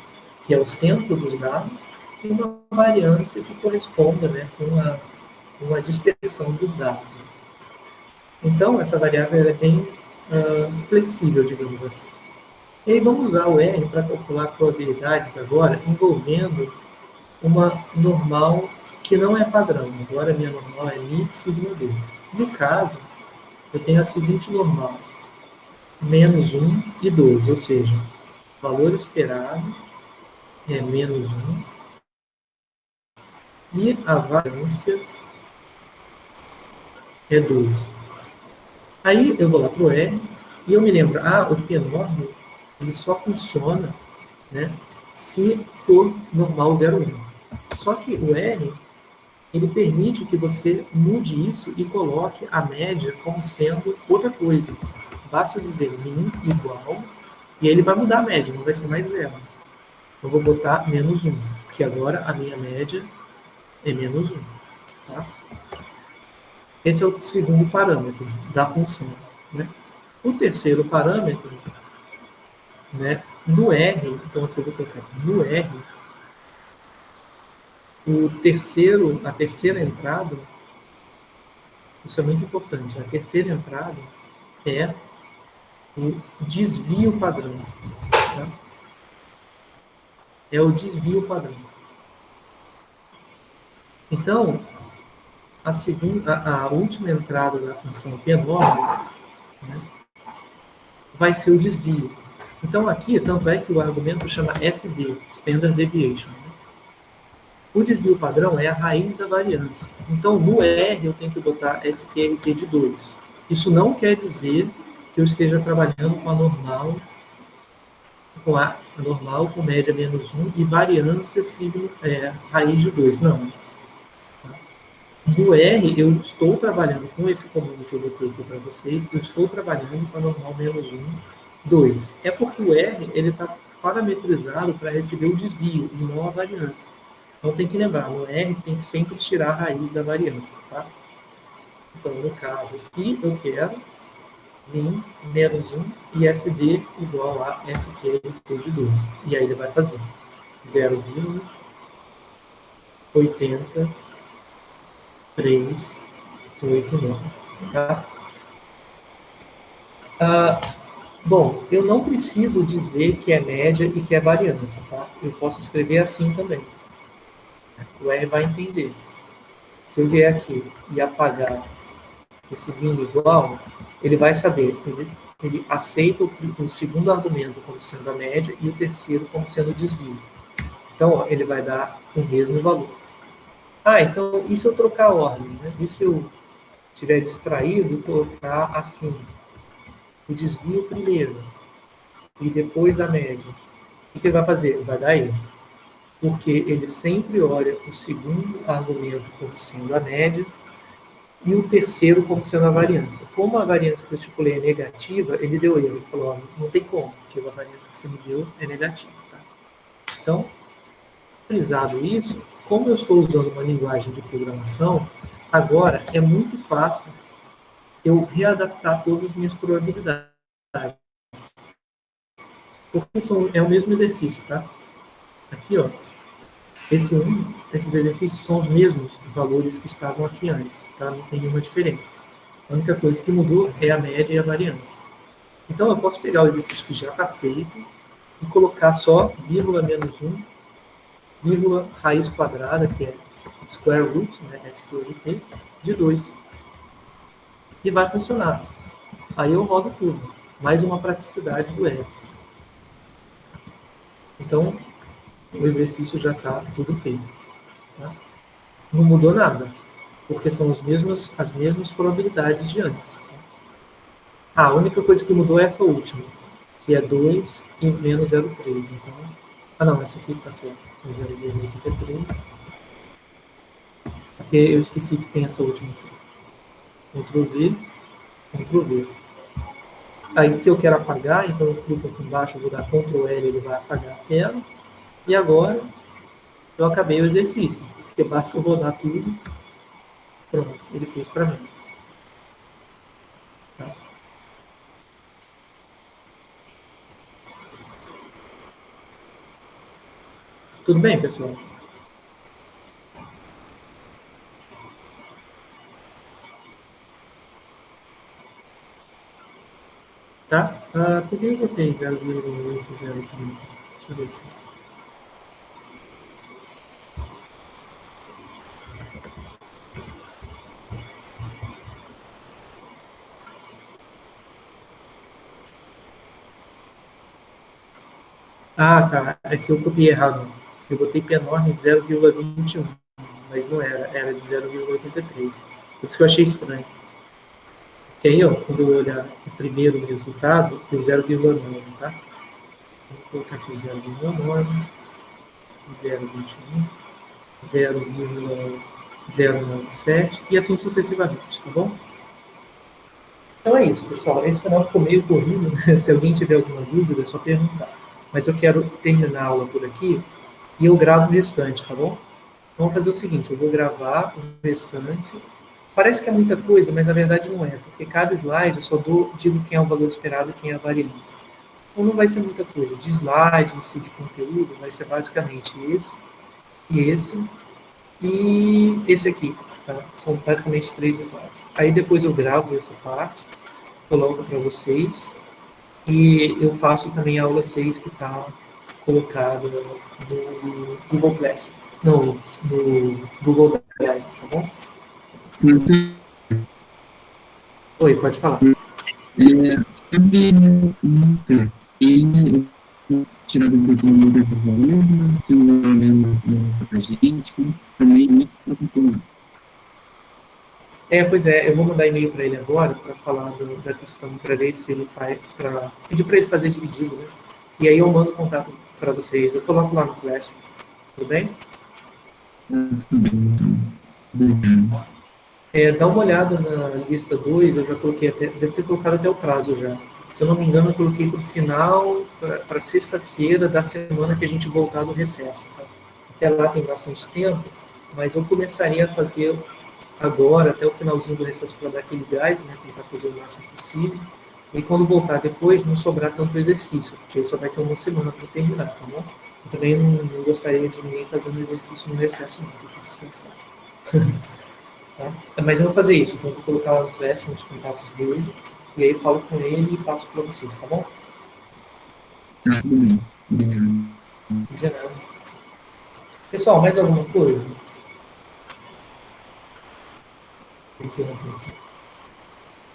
que é o centro dos dados, e uma variância que corresponda, né, com a dispersão dos dados. Então, essa variável é bem flexível, digamos assim. E aí vamos usar o R para calcular probabilidades agora, envolvendo uma normal que não é padrão. Agora, a minha normal é Mi sigma 2. No caso, eu tenho a seguinte normal. Menos 1 e 2, ou seja, o valor esperado é menos 1 e a variância é 2. Aí eu vou lá para o R e eu me lembro, o P-norm ele só funciona, né, se for normal 0,1. Só que o R ele permite que você mude isso e coloque a média como sendo outra coisa. Basta dizer min igual, e aí ele vai mudar a média, não vai ser mais 0. Eu vou botar menos 1, porque agora a minha média é menos 1. Tá? Esse é o segundo parâmetro da função, né? O terceiro parâmetro, né, no R, então aqui eu vou colocar aqui, no R, a terceira entrada, isso é muito importante, a terceira entrada é o desvio padrão. Tá? É o desvio padrão. Então, a última entrada da função P-norm, né, vai ser o desvio. Então, aqui, tanto é que o argumento chama SD, Standard Deviation. Né? O desvio padrão é a raiz da variância. Então, no R, eu tenho que botar SQRT de 2. Isso não quer dizer que eu esteja trabalhando com a normal, com média menos 1 e variância signo, raiz de 2. Não. No R, eu estou trabalhando com esse comando que eu botei aqui para vocês, eu estou trabalhando com a normal menos 1, 2. É porque o R está parametrizado para receber o desvio e não a variância. Então tem que lembrar, no R tem que sempre tirar a raiz da variância, tá? Então, no caso aqui, eu quero min menos 1 e SD igual a SQRT de 2. E aí ele vai fazer 0,8389, tá? Bom, eu não preciso dizer que é média e que é variância, tá? Eu posso escrever assim também. O R vai entender. Se eu vier aqui e apagar esse min igual, ele vai saber, ele aceita o segundo argumento como sendo a média e o terceiro como sendo o desvio. Então, ó, ele vai dar o mesmo valor. Então, e se eu trocar a ordem? Né? E se eu estiver distraído, colocar assim, o desvio primeiro e depois a média? O que ele vai fazer? Vai dar erro. Porque ele sempre olha o segundo argumento como sendo a média e o terceiro como sendo a variância. Como a variância que eu estipulei é negativa, ele deu erro. Ele falou, não tem como, porque a variância que você me deu é negativa. Tá? Então, frisado isso, como eu estou usando uma linguagem de programação, agora é muito fácil eu readaptar todas as minhas probabilidades. Porque é o mesmo exercício, tá? Aqui, ó. Esses exercícios são os mesmos valores que estavam aqui antes, tá? Não tem nenhuma diferença. A única coisa que mudou é a média e a variância. Então, eu posso pegar o exercício que já está feito e colocar só vírgula menos 1, vírgula raiz quadrada, que é square root, né, SQRT, de 2. E vai funcionar. Aí eu rodo tudo. Mais uma praticidade do R. Então, o exercício já está tudo feito. Tá? Não mudou nada, porque são as mesmas probabilidades de antes. Tá? A única coisa que mudou é essa última, que é 2 e menos 0,3. Então, não, essa aqui está certa. 0,83. Porque eu esqueci que tem essa última aqui. Ctrl V, Ctrl V. Aí que eu quero apagar, então eu clico aqui embaixo, eu vou dar Ctrl L, ele vai apagar a tela. E agora, eu acabei o exercício, porque basta eu rodar tudo. Pronto, ele fez para mim. Tá? Tudo bem, pessoal? Tá? Por que eu botei 0,803? Deixa eu ver aqui. Tá. É que eu copiei errado. Eu botei P-norm 0,21, mas não era de 0,83. Por isso que eu achei estranho. Que aí, ó, quando eu olhar o primeiro resultado, tem 0,9, tá? Vou colocar aqui 0,9, 0,21, 0,097 e assim sucessivamente, tá bom? Então é isso, pessoal. Esse canal ficou meio corrido, né? Se alguém tiver alguma dúvida, é só perguntar. Mas eu quero terminar a aula por aqui e eu gravo o restante, tá bom? Vamos fazer o seguinte, eu vou gravar o restante Parece que é muita coisa, mas na verdade não é, porque cada slide eu só digo quem é o valor esperado e quem é a variância. Então não vai ser muita coisa. De slide em si, de conteúdo, vai ser basicamente esse e esse aqui. Tá? São basicamente 3 slides. Aí depois eu gravo essa parte, coloco para vocês e eu faço também a aula 6 que está colocada no Google Classroom. Não, no Google Drive, tá bom? Oi, pode falar. Sobre ele tirar do documento do valor, se não lembro pra gente, também isso para confirmar. Pois é, eu vou mandar e-mail para ele agora para falar da questão, para ver se ele faz, para pedir para ele fazer dividido, né? E aí eu mando o contato para vocês, eu coloco lá no Classroom, tudo bem? Tudo bem, então. Obrigado. Dá uma olhada na lista 2, eu já coloquei deve ter colocado até o prazo já. Se eu não me engano, eu coloquei para o final, para sexta-feira da semana que a gente voltar do recesso. Tá? Até lá tem bastante tempo, mas eu começaria a fazer agora, até o finalzinho do recesso, para dar aquele gás, né, tentar fazer o máximo possível. E quando voltar depois, não sobrar tanto exercício, porque só vai ter uma semana para terminar, tá bom? Eu também não gostaria de ninguém fazendo exercício no recesso, não, tem que descansar. Tá? Mas eu vou fazer isso, então eu vou colocar lá no Classroom os contatos dele, e aí falo com ele e passo para vocês, tá bom? Tá, tudo bem. Obrigado. De nada. Pessoal, mais alguma coisa? Interromper.